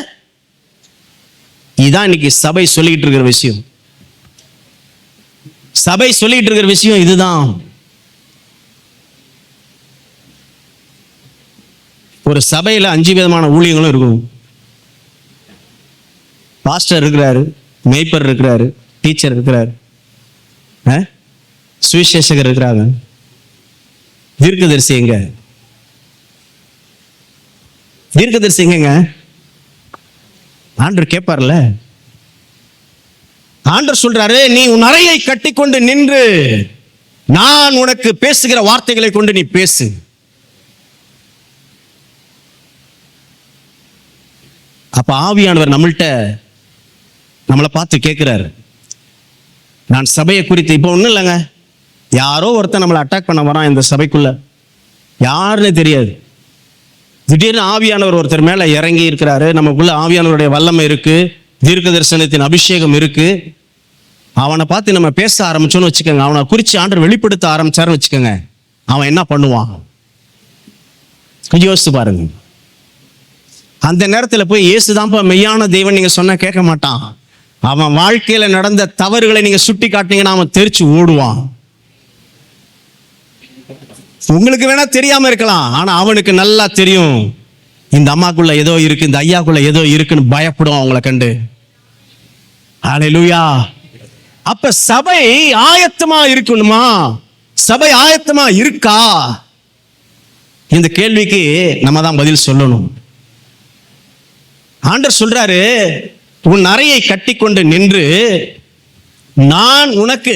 இதுதான் இன்னைக்கு சபை சொல்லிக்கிட்டு இருக்கிற விஷயம். சபை சொல்லிட்டு இருக்கிற விஷயம் இதுதான். ஒரு சபையில 5 விதமான ஊழியங்களும் இருக்கும். பாஸ்டர் இருக்கிறாரு, மேய்ப்பர் இருக்கிறாரு, டீச்சர் இருக்கிறாரு, சுவிசேஷகர் இருக்கிறாங்க, தீர்க்கதரிசி எங்க? தீர்க்கதரிசி எங்க? ஆண்டவர் கேட்பார்ல. ஆண்டவர் சொல்றாரு, நீ உன் அறையை கட்டிக்கொண்டு நின்று நான் உனக்கு பேசுகிற வார்த்தைகளை கொண்டு நீ பேசு. அப்ப ஆவியானவர் நம்மளை பார்த்து கேட்கிறாரு. நான் சபையை குறித்து இப்ப ஒண்ணும் இல்லைங்க, யாரோ ஒருத்தன் நம்மளை அட்டாக் பண்ண வரான் இந்த சபைக்குள்ள, யாருன்னு தெரியாது. திடீர்னு ஆவியானவர் ஒருத்தர் மேல இறங்கி இருக்கிறாரு. நமக்குள்ள ஆவியானவருடைய வல்லமை இருக்கு, தீர்க்க தரிசனத்தின் அபிஷேகம் இருக்கு. அவனை பார்த்து நம்ம பேச ஆரம்பிச்சோன்னு வச்சுக்கோங்க, அவனை குறித்து ஆண்டவர் வெளிப்படுத்த ஆரம்பிச்சாருன்னு வச்சுக்கோங்க, அவன் என்ன பண்ணுவான்? கொஞ்சம் யோசிச்சு பாருங்க. அந்த நேரத்தில் போய் இயேசுதான்ப்பா மெய்யான தெய்வன் நீங்க சொன்னா கேட்க மாட்டான். அவன் வாழ்க்கையில நடந்த தவறுகளை நீங்க சுட்டி காட்டினீங்கன்னா அவன் தெரிச்சு ஓடுவான். உங்களுக்கு வேணா தெரியாம இருக்கலாம், ஆனா அவனுக்கு நல்லா தெரியும் இந்த அம்மாக்குள்ள ஏதோ இருக்கு, இந்த ஐயாக்குள்ள ஏதோ இருக்குன்னு பயப்படும் அவங்கள கண்டு. ஹல்லேலூயா. அப்ப சபை ஆயத்தமா இருக்கணுமா? சபை ஆயத்தமா இருக்கா? இந்த கேள்விக்கு நம்ம தான் பதில் சொல்லணும். ஆண்டவர் சொல்றாரு, உன் அறையை கட்டிக்கொண்டு நின்று நான் உனக்கு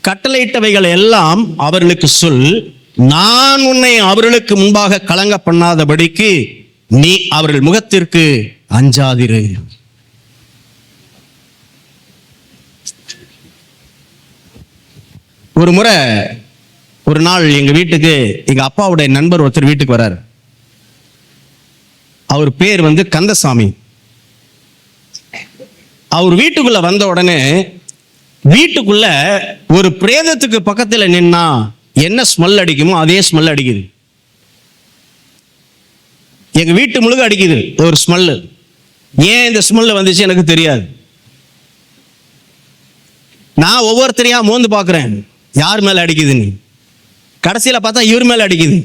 கட்டளையிட்டவைகள் எல்லாம் அவர்களுக்கு சொல், நான் உன்னை அவர்களுக்கு முன்பாக கலங்க பண்ணாதபடிக்கு நீ அவர்கள் முகத்திற்கு அஞ்சாதிரு. ஒரு முறை ஒரு நாள் எங்க வீட்டுக்கு எங்க அப்பாவுடைய நண்பர் ஒருத்தர் வீட்டுக்கு வர்றாரு. அவர் பேர் கந்தசாமி. அவர் வீட்டுக்குள்ள வந்த உடனே வீட்டுக்குள்ள ஒரு பிரேதத்துக்கு பக்கத்துல நின்னா என்ன ஸ்மெல் அடிக்குமோ அதே ஸ்மெல் அடிக்குது. எங்க வீட்டு முழுக்க அடிக்குது ஒரு ஸ்மெல். ஏன் இந்த ஸ்மெல் வந்துச்சு எனக்கு தெரியாது. நான் ஒவ்வொருத்தரையா மோந்து பார்க்கிறேன், யார் மேல அடிக்குதுன்னு. கடைசியில பார்த்தா இவர் மேல அடிக்குது.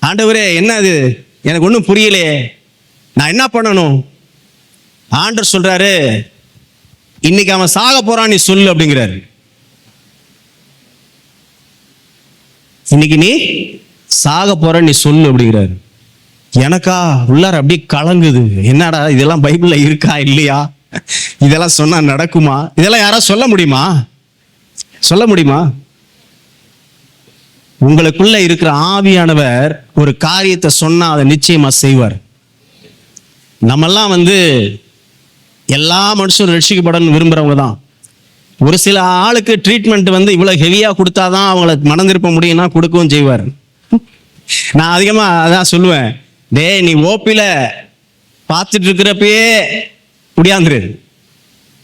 ஆண்டவரே என்ன அது, எனக்கு ஒன்றும் புரியலையே, நான் என்ன பண்ணணும்? ஆண்டவர் சொல்றாரு, இன்னைக்கு அவன் சாக போறான், நீ சொல்லு அப்படிங்கிறாரு. இன்னைக்கு நீ சாக போற, நீ சொல்லு அப்படிங்கிறாரு. எனக்கா உள்ளார அப்படியே கலங்குது. என்னடா இதெல்லாம் பைபிள்ல இருக்கா இல்லையா? இதெல்லாம் சொன்னா நடக்குமா? இதெல்லாம் யாரா சொல்ல முடியுமா? சொல்ல முடியுமா? உங்களுக்குள்ள இருக்கிற ஆவியானவர் ஒரு காரியத்தை சொன்னா அதை நிச்சயமா செய்வார். நம்மெல்லாம் எல்லா மனுஷரும் ரட்சிக்கப்படணும்னு விரும்புறவங்க தான். ஒரு சில ஆளுக்கு ட்ரீட்மெண்ட் இவ்வளவு ஹெவியா கொடுத்தாதான் அவங்கள மனம் திருப்ப முடியும்னா கொடுக்கவும் செய்வார். நான் அதிகமா அதான் சொல்லுவேன், டேய் நீ ஓப்பில பார்த்துட்டு இருக்கிறப்பயே உடியாந்துரு,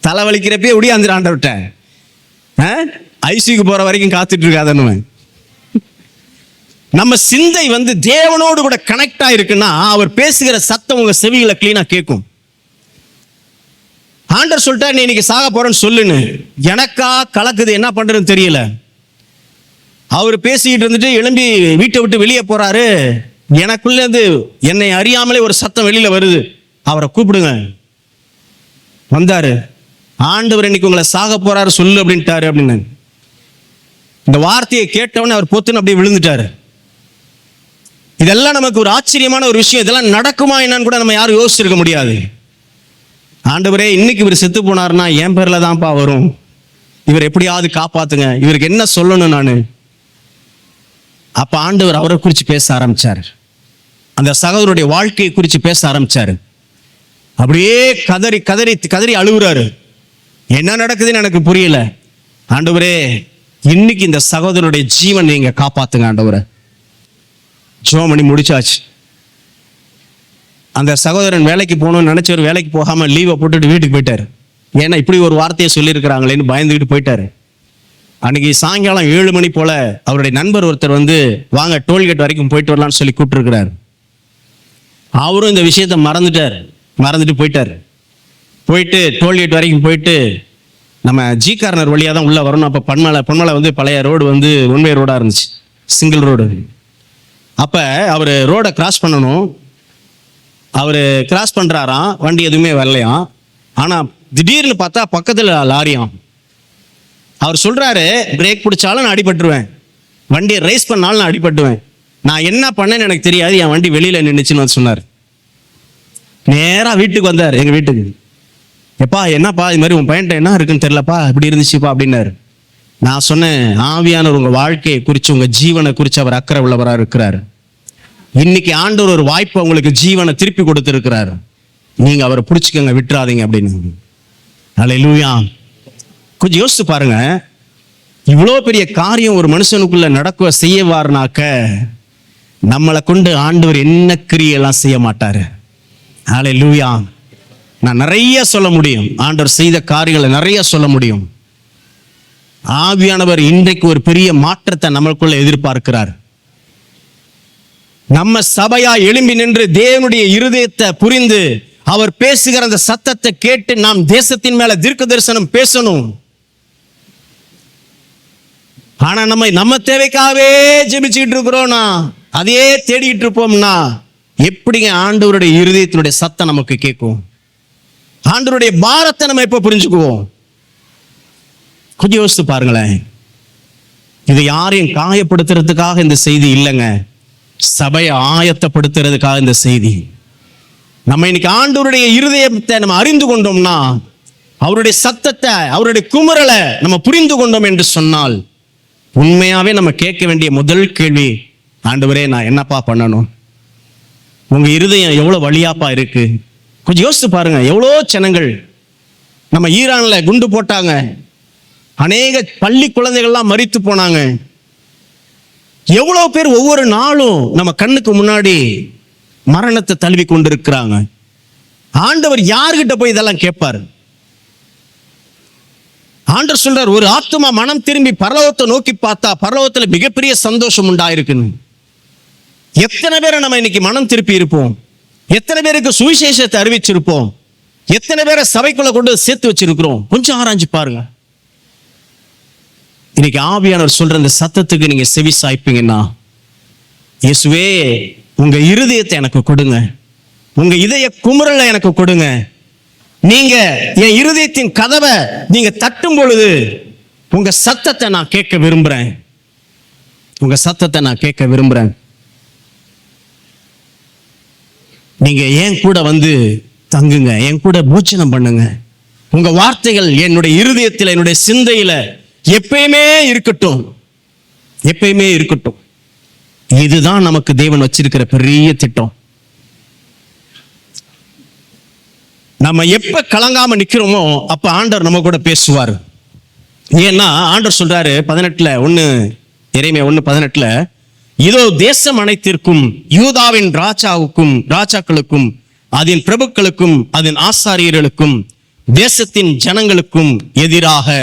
தலைவலிக்கிறப்பயே உடியாந்துரு ஆண்டவர்கிட்ட, ஐசிக்கு போற வரைக்கும் காத்துட்டு இருக்காதன்னு. நம்ம சிந்தை தேவனோடு கூட கனெக்ட் ஆயிருக்குன்னா அவர் பேசுகிற சத்தம் உங்க செவிகளை கிளீனா கேட்கும். ஆண்டவர் சொல்லிட்டா நீ இன்னைக்கு சாக போறேன்னு சொல்லுன்னு, எனக்கா கலக்குது, என்ன பண்றதுன்னு தெரியல. அவர் பேசிக்கிட்டு இருந்துட்டு எழும்பி வீட்டை விட்டு வெளியே போறாரு. எனக்குள்ள என்னை அறியாமலே ஒரு சத்தம் வெளியில வருது, அவரை கூப்பிடுங்க. வந்தாரு, ஆண்டவர் இன்னைக்கு உங்களை சாக போறாரு சொல்லு அப்படின்ட்டாரு அப்படின்னு. இந்த வார்த்தையை கேட்டவொடனே அவர் பொத்துன்னு அப்படியே விழுந்துட்டாரு. இதெல்லாம் நமக்கு ஒரு ஆச்சரியமான ஒரு விஷயம். இதெல்லாம் நடக்குமா என்னன்னு கூட நம்ம யாரும் யோசிச்சிருக்க முடியாது. ஆண்டவரே இன்னைக்கு இவர் செத்து போனார்னா என் பேர்ல தான்ப்பா வரும், இவர் எப்படியாவது காப்பாத்துங்க, இவருக்கு என்ன சொல்லணும் நானு. அப்ப ஆண்டவர் அவரை குறித்து பேச ஆரம்பிச்சாரு, அந்த சகோதரருடைய வாழ்க்கையை குறித்து பேச ஆரம்பிச்சாரு. அப்படியே கதறி கதறி கதறி அழுகுறாரு. என்ன நடக்குதுன்னு எனக்கு புரியல. ஆண்டவரே இன்னைக்கு இந்த சகோதரருடைய ஜீவன் நீங்க காப்பாத்துங்க ஆண்டவரே. ஜெபம் பண்ணி முடிச்சாச்சு. அந்த சகோதரன் வேலைக்கு போகணும்னு நினைச்சவர் வேலைக்கு போகாம லீவை போட்டுட்டு வீட்டுக்கு போயிட்டாரு. ஏன்னா இப்படி ஒரு வார்த்தையை சொல்லியிருக்கிறாங்களேன்னு பயந்துக்கிட்டு போயிட்டாரு. அன்னைக்கு சாயங்காலம் 7 மணி போல அவருடைய நண்பர் ஒருத்தர் வாங்க டோல்கேட் வரைக்கும் போயிட்டு வரலான்னு சொல்லி கூப்பிட்டுருக்கிறார். அவரும் இந்த விஷயத்த மறந்துட்டு போயிட்டாரு. போயிட்டு டோல்கேட் வரைக்கும் போயிட்டு நம்ம ஜி கார்னர் வழியாக தான் உள்ள வரணும். அப்போ பொன்மலை பழைய ரோடு ஒன் வே ரோடா இருந்துச்சு, சிங்கிள் ரோடு. அப்ப அவர் ரோடை கிராஸ் பண்ணணும். அவர் கிராஸ் பண்றாராம், வண்டி எதுவுமே வரலையாம். ஆனா திடீர்னு பார்த்தா பக்கத்துல லாரியாம். அவர் சொல்றாரு, பிரேக் பிடிச்சாலும் நான் அடிபட்டுருவேன், வண்டியை ரேஸ் பண்ணாலும் நான் அடிபட்டுவேன், நான் என்ன பண்ணேன்னு எனக்கு தெரியாது, என் வண்டி வெளியில நின்றுச்சுன்னு சொன்னார். நேரா வீட்டுக்கு வந்தார், எங்க வீட்டுக்கு. எப்பா என்னப்பா இது மாதிரி உன் பையன்ட்ட என்ன இருக்குன்னு தெரியலப்பா, இப்படி இருந்துச்சுப்பா அப்படின்னாரு. நான் சொன்னேன், ஆவியானவர் உங்க வாழ்க்கையை குறித்து உங்க ஜீவனை குறித்து அவர் அக்கறை உள்ளவராக இருக்கிறார். இன்னைக்கு ஆண்டவர் ஒரு வாய்ப்பு உங்களுக்கு ஜீவனை திருப்பி கொடுத்திருக்கிறார், நீங்க அவரை பிடிச்சிக்கங்க, விட்டுறாதீங்க அப்படின்னு. அல்லேலூயா. கொஞ்சம் யோசிச்சு பாருங்க, இவ்வளோ பெரிய காரியம் ஒரு மனுஷனுக்குள்ள நடக்க செய்யவாருனாக்க நம்மளை கொண்டு ஆண்டவர் என்ன கிரியெல்லாம் செய்ய மாட்டாரு. அல்லேலூயா. நான் நிறைய சொல்ல முடியும், ஆண்டவர் செய்த காரியங்களை நிறைய சொல்ல முடியும். ஆவியானவர் இன்றைக்கு ஒரு பெரிய மாற்றத்தை நம்மளுக்குள்ள எதிர்பார்க்கிறார். நம்ம சபையா எழும்பி நின்று தேவனுடைய இருதயத்தை புரிந்து அவர் பேசுகிற அந்த சத்தத்தை கேட்டு நாம் தேசத்தின் மேல தீர்க்க தரிசனம் பேசணும். ஆனா நம்ம தேவைக்காகவே ஜெபிச்சுட்டு இருக்கிறோம்னா, அதையே தேடிட்டு இருப்போம்னா எப்படிங்க ஆண்டவருடைய இருதயத்தினுடைய சத்தம் நமக்கு கேட்கும்? ஆண்டவருடைய பாரத்தை நம்ம எப்ப புரிஞ்சுக்குவோம்? கொஞ்சம் யோசித்து பாருங்களேன். இது யாரையும் காயப்படுத்துறதுக்காக இந்த செய்தி இல்லைங்க, சபையை ஆயத்தப்படுத்துறதுக்காக இந்த செய்தி. நம்ம இன்னைக்கு ஆண்டவருடைய இருதயத்தை நம்ம அறிந்து கொண்டோம்னா, அவருடைய சத்தத்தை, அவருடைய குமுறலை நம்ம புரிந்து கொண்டோம் என்று சொன்னால், உண்மையாவே நம்ம கேட்க வேண்டிய முதல் கேள்வி, ஆண்டவரே நான் என்னப்பா பண்ணணும்? உங்க இருதயம் எவ்வளவு வலியாப்பா இருக்கு? கொஞ்சம் யோசித்து பாருங்க. எவ்வளோ ஜனங்கள் நம்ம ஈரான்ல குண்டு போட்டாங்க, அநேக பள்ளி குழந்தைகள்லாம் மரித்து போனாங்க. எவ்வளவு பேர் ஒவ்வொரு நாளும் நம்ம கண்ணுக்கு முன்னாடி மரணத்தை தழுவி கொண்டிருக்கிறாங்க. ஆண்டவர் யார்கிட்ட போய் இதெல்லாம் கேட்பாரு? ஆண்டவர் சொல்றார், ஒரு ஆத்துமா மனம் திரும்பி பரலோகத்தை நோக்கி பார்த்தா பரலோகத்துல மிகப்பெரிய சந்தோஷம் உண்டாயிருக்குன்னு. எத்தனை பேரை நம்ம இன்னைக்கு மனம் திருப்பி இருப்போம்? எத்தனை பேருக்கு சுவிசேஷத்தை அறிவிச்சிருப்போம்? எத்தனை பேரை சபைக்குள்ள கொண்டு சேர்த்து வச்சிருக்கிறோம்? கொஞ்சம் ஆராய்ஞ்சு பாருங்க. இன்னைக்கு ஆவியானவர் சொல்ற இந்த சத்தத்துக்கு நீங்க செவி சாய்ப்பீங்கன்னா, இயேசுவே உங்க இருதயத்தை எனக்கு கொடுங்க, உங்க இதய குமுறலை எனக்கு கொடுங்க. நீங்க என் இருதயத்தின் கதவை நீங்க தட்டும் பொழுது உங்க சத்தத்தை நான் கேட்க விரும்புறேன். உங்க சத்தத்தை நான் கேட்க விரும்புறேன். நீங்க என் கூட வந்து தங்குங்க, என் கூட போஜனம் பண்ணுங்க. உங்க வார்த்தைகள் என்னுடைய இருதயத்தில், என்னுடைய சிந்தையில எப்பயுமே இருக்கட்டும், எப்பயுமே இருக்கட்டும். இதுதான் நமக்கு தேவன் வச்சிருக்கிற பெரிய திட்டம். நம்ம எப்ப கலங்காம நிக்கிறோமோ அப்ப ஆண்டவர் நம்ம கூட பேசுவார். ஏன்னா ஆண்டவர் சொல்றாரு 18 எரேமியா 1:18, இதோ தேசம் அனைத்திற்கும், யூதாவின் ராஜாக்களுக்கும் அதன் பிரபுக்களுக்கும் அதன் ஆசாரியர்களுக்கும் தேசத்தின் ஜனங்களுக்கும் எதிராக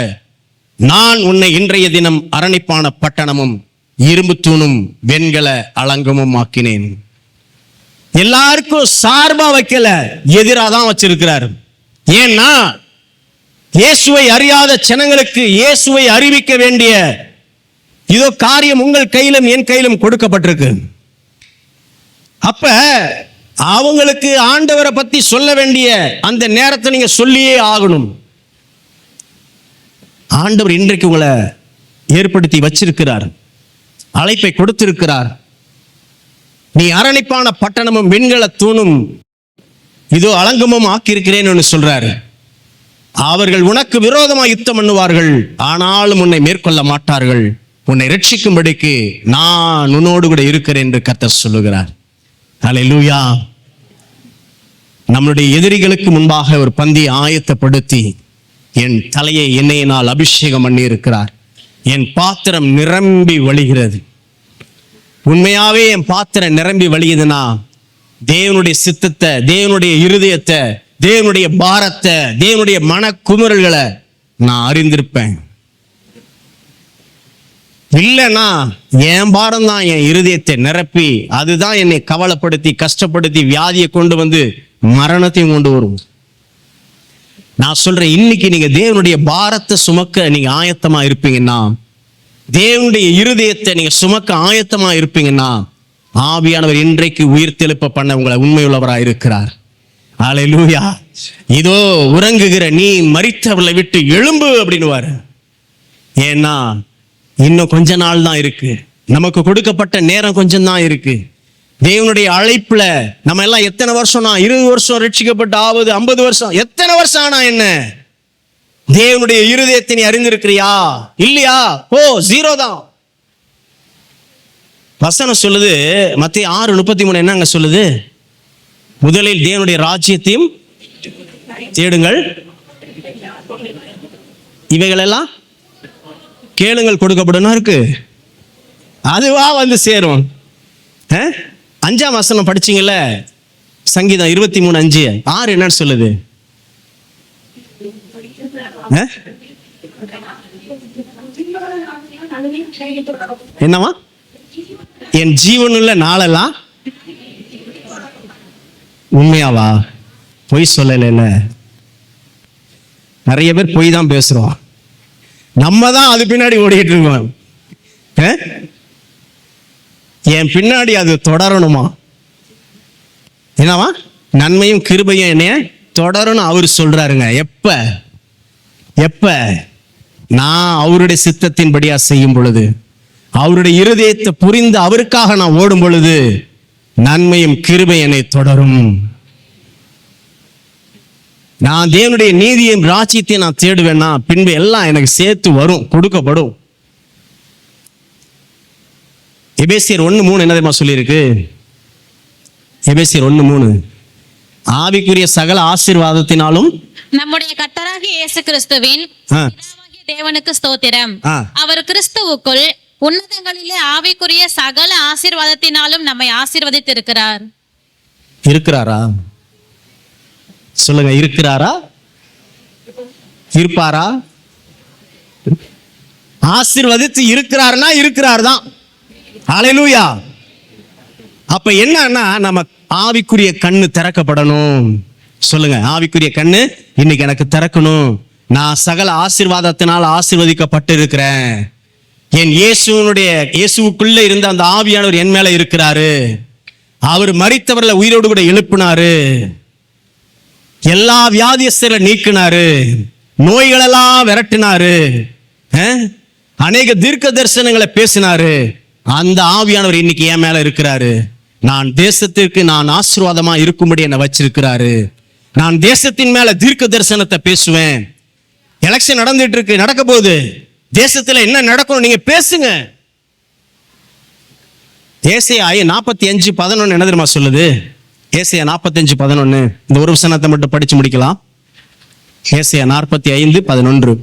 நான் உன்னை இன்றைய தினம் அரணிப்பான பட்டணமும் இரும்பு தூணும் வெண்கல அலங்கமும் ஆக்கினேன். எல்லாருக்கும் சார்பா வைக்கல, எதிராக தான் வச்சிருக்கிறார். ஏன்னா இயேசுவை அறியாத ஜனங்களுக்கு இயேசுவை அறிவிக்க வேண்டிய இதோ காரியம் உங்கள் கையிலும் என் கையிலும் கொடுக்கப்பட்டிருக்கு. அப்ப அவங்களுக்கு ஆண்டவரை பத்தி சொல்ல வேண்டிய அந்த நேரத்தை நீங்க சொல்லியே ஆகணும். ஆண்டவர் இன்றைக்கு உங்களை ஏற்படுத்தி வச்சிருக்கிறார், அழைப்பை கொடுத்திருக்கிறார். நீ அரணிப்பான பட்டணமும் வெண்கல தூணும் இதோ அலங்கமும் ஆக்கியிருக்கிறேன்னு சொல்றாரு. அவர்கள் உனக்கு விரோதமாக யுத்தம் பண்ணுவார்கள், ஆனாலும் உன்னை மேற்கொள்ள மாட்டார்கள். உன்னை ரட்சிக்கும்படிக்கு நான் உன்னோடு கூட இருக்கிறேன் என்று கர்த்தர் சொல்லுகிறார். ஹல்லேலூயா. நம்முடைய எதிரிகளுக்கு முன்பாக ஒரு பந்தியை ஆயத்தப்படுத்தி என் தலையை எண்ணெயினால் அபிஷேகம் பண்ணி இருக்கிறார். என் பாத்திரம் நிரம்பி வழிகிறது. உண்மையாவே என் பாத்திரம் நிரம்பி வழியுதுன்னா தேவனுடைய சித்தத்தை, தேவனுடைய இருதயத்தை, தேவனுடைய பாரத்தை, தேவனுடைய மனக்குமுறல்களை நான் அறிந்திருப்பேன். இல்லைன்னா என் பாரம் தான் என் இருதயத்தை நிரப்பி அதுதான் என்னை கவலைப்படுத்தி கஷ்டப்படுத்தி வியாதியை கொண்டு வந்து மரணத்தையும் கொண்டு வரும். நான் சொல்றேன், இன்னைக்கு நீங்க தேவனுடைய பாரத்தை சுமக்க நீங்க ஆயத்தமா இருப்பீங்கன்னா, தேவனுடைய இருதயத்தை நீங்க சுமக்க ஆயத்தமா இருப்பீங்கன்னா, ஆவியானவர் இன்றைக்கு உயிர்த்தெழுப்ப பண்ண உங்களை உண்மையுள்ளவராக இருக்கிறார். ஹல்லேலூயா. இதோ உறங்குகிற நீ மரித்தவர்களை விட்டு எழும்பு அப்படின்னுவாரு. ஏன்னா இன்னும் கொஞ்ச நாள் தான் இருக்கு, நமக்கு கொடுக்கப்பட்ட நேரம் கொஞ்சம் தான் இருக்கு. தேவனுடைய அழைப்புல நம்ம எல்லாம் எத்தனை வருஷம்னா 20 வருஷம் ரட்சிக்கப்பட்டு ஆவது, 50 வருஷம், எத்தனை வருஷம் ஆனா என்ன? தேவனுடைய இருதயத்தை நீ அறிந்திருக்கிறியா இல்லையா? ஓ, 0 தான். வசனம் சொல்லுது, மத்தேயு 6:33 என்னங்க சொல்லுது? முதலில் தேவனுடைய ராஜ்யத்தையும் தேடுங்கள், இவைகளெல்லாம் கேளுங்கள் கொடுக்கப்படும் இருக்கு. அதுவா வந்து சேரும். 5ஆம் வசனம் படிச்சீங்கல்ல, சங்கீதம் 23:5, 6 என்னன்னு சொல்லுது? என்னவா? என் ஜீவனுள்ள நாளெல்லாம் உண்மையாவா? பொய் சொல்லல. நிறைய பேர் பொய் தான் பேசுறோம். நம்ம தான் அது பின்னாடி ஓடிட்டு இருக்கோம். என் பின்னாடி அது தொடரணுமா? என்னவா? நன்மையும் கிருபையும் என்னைய தொடரணும் அவர் சொல்றாருங்க. எப்ப நான் அவருடைய சித்தத்தின்படியா செய்யும் பொழுது, அவருடைய இருதயத்தை புரிந்து அவருக்காக நான் ஓடும் பொழுது, நன்மையும் கிருபை என்னை தொடரும். நான் தேவனுடைய நீதியும் ராஜ்யத்தையும் நான் தேடுவேன்னா பின்பு எல்லாம் எனக்கு சேர்த்து வரும், கொடுக்கப்படும். எபேசியர் 1:3 என்ன தெரியுமா சொல்லியிருக்கு? எபேசியர் 1:3 ஆவிக்குரிய சகல ஆசீர்வாதத்தினாலும் நம்முடைய கர்த்தராகிய இயேசு கிறிஸ்துவின் பிதாவாகிய தேவனுக்கு ஸ்தோத்திரம். அவர் கிறிஸ்துவுக்குள் உன்னதங்களிலே ஆவிக்குரிய சகல ஆசீர்வாதத்தினாலும் நம்மை ஆசீர்வதித்து இருக்கிறார். இருக்கிறாரா? சொல்லுங்க, இருக்கிறாரா? இருப்பாரா? ஆசீர்வதித்து இருக்கிறார்னா இருக்கிறார் தான். ஹல்லேலூயா. அப்ப என்னன்னா நம்ம ஆவிக்குரிய கண்ணு திறக்கப்படணும். சொல்லுங்க, ஆவிக்குரிய கண்ணு இன்னைக்கு எனக்கு திறக்கணும். நான் சகல ஆசீர்வாதத்தினால் ஆசீர்வதிக்கப்பட்டு இருக்கிறேன். என் இயேசுவுக்குள்ள இருந்த அந்த ஆவியானவர் என் மேல இருக்கிறாரு. அவர் மரித்தவர்களை உயிரோடு கூட எழுப்பினாரு. எல்லா வியாதியஸ்தரை நீக்கினாரு. நோய்களெல்லாம் விரட்டினாரு. அநேக தீர்க்க தரிசனங்களை பேசினாரு. அந்த ஆவியானவர் இன்னைக்கு என் மேல இருக்கிறாரு. நான் தேசத்திற்கு நான் ஆசீர்வாதமா இருக்கும்படி என்னை வச்சிருக்கிறாரு. நான் தேசத்தின் மேல தீர்க்க தரிசனத்தை பேசுவேன். எலெக்ஷன் நடந்துட்டு இருக்கு, நடக்க போகுது. தேசத்துல என்ன நடக்கும் நீங்க பேசுங்க. ஏசாயா 45:11 என்ன தெரியுமா சொல்லுது? ஏசாயா 45:11 இந்த ஒரு வசனத்தை மட்டும் படிச்சு முடிக்கலாம். ஏசாயா 45:11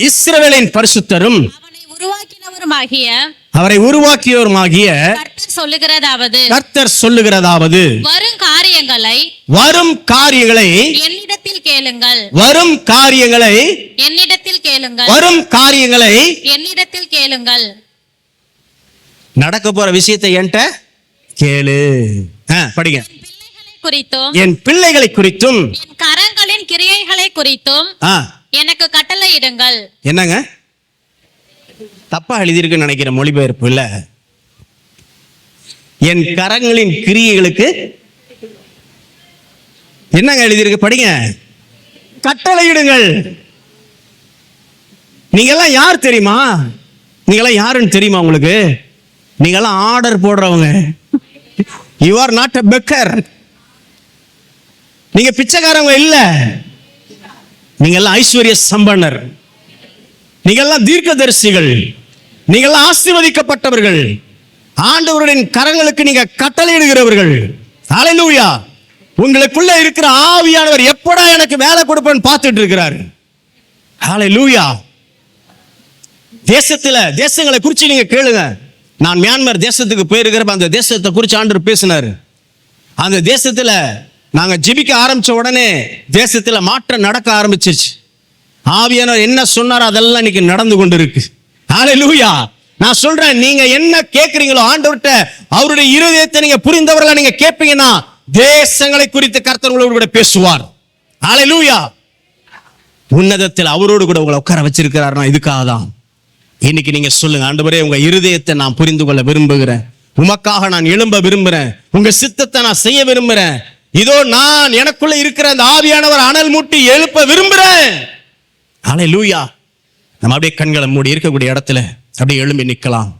இஸ்ரவேலின் பரிசுத்தரும் அவரை உருவாக்கியவருமாகிய கர்த்தர் சொல்லுகிறதாவது வரும் காரியங்களை என்னிடத்தில் கேளுங்கள். வரும் காரியங்களை என்னிடத்தில் கேளுங்கள். வரும் காரியங்களை என்னிடத்தில் கேளுங்கள். நடக்க போற விஷயத்தை என்கிட்ட கேளு. படிங்க. என் பிள்ளைகளை குறித்தும் என் கரங்களின் கிரியைகளை குறித்தும் எனக்கு கட்டளையிடுங்கள். என்னங்க தப்பா எழுதியிருக்குன்னு நினைக்கிற மொழிபெயர்ப்பு இல்ல. என் கரங்களின் கிரியைகளுக்கு என்னங்க எழுதியிருக்கு? படிங்க. கட்டளையிடுங்கள். நீங்கெல்லாம் யார் தெரியுமா? நீங்கெல்லாம் யாருன்னு தெரியுமா உங்களுக்கு? நீங்கெல்லாம் ஆர்டர் போடுறவங்க. You are not a beggar. நீங்க பிச்சைக்காரங்க இல்ல. நீங்கெல்லாம் ஐஸ்வர்ய சம்பன்னர். நீங்கெல்லாம் தீர்க்கதரிசிகள். நீங்கெல்லாம் ஆசீர்வதிக்கப்பட்டவர்கள். ஆண்டவரின் கரங்களுக்கு நீங்க கட்டளையிடுகிறவர்கள். ஹல்லேலூயா. உங்களுக்குள்ள இருக்கிற ஆவியானவர் எப்படா எனக்கு வேலை கொடுப்பேன்னு பார்த்துட்டு இருக்கிறாரு. ஹல்லேலூயா. தேசங்களை குறித்து நீங்க கேளுங்க. நான் மியான்மர் தேசத்துக்கு போயிருக்கிறப்ப அந்த தேசத்தை குறித்து ஆண்டவர் பேசினாரு. அந்த தேசத்துல நாங்க ஜெபிக்க ஆரம்பிச்ச உடனே தேசத்துல மாற்றம் நடக்க ஆரம்பிச்சிருச்சு. ஆவியானவர் என்ன சொன்னாரோ அதெல்லாம் இன்னைக்கு நடந்து கொண்டு இருக்கு. ஹல்லேலூயா. நான் சொல்றேன், நீங்க என்ன கேட்கறீங்களோ ஆண்டவர்கிட்ட அவருடைய இருதயத்தை நீங்க புரிந்தவர்களா நீங்க கேட்பீங்கன்னா தேசங்களை குறித்து கர்த்தர் உங்களோடு கூட பேசுவார். ஹல்லேலூயா. உன்னதத்தில் அவரோடு கூட உங்களை உட்கார வச்சிருக்கிறாருன்னா இதுக்காக தான். இன்னைக்கு நீங்க சொல்லுங்க, ஆண்டவரே உங்க இருதயத்தை நான் புரிந்து கொள்ள விரும்புகிறேன். உமக்காக நான் எழும்ப விரும்புறேன். உங்க சித்தத்தை நான் செய்ய விரும்புறேன். இதோ நான் எனக்குள்ள இருக்கிற அந்த ஆவியானவர் அனல் மூட்டி எழுப்ப விரும்புறேன். ஹல்லேலூயா. நம்ம அப்படியே கண்களை மூடி இருக்கக்கூடிய இடத்துல அப்படியே எழும்பி நிக்கலாம்.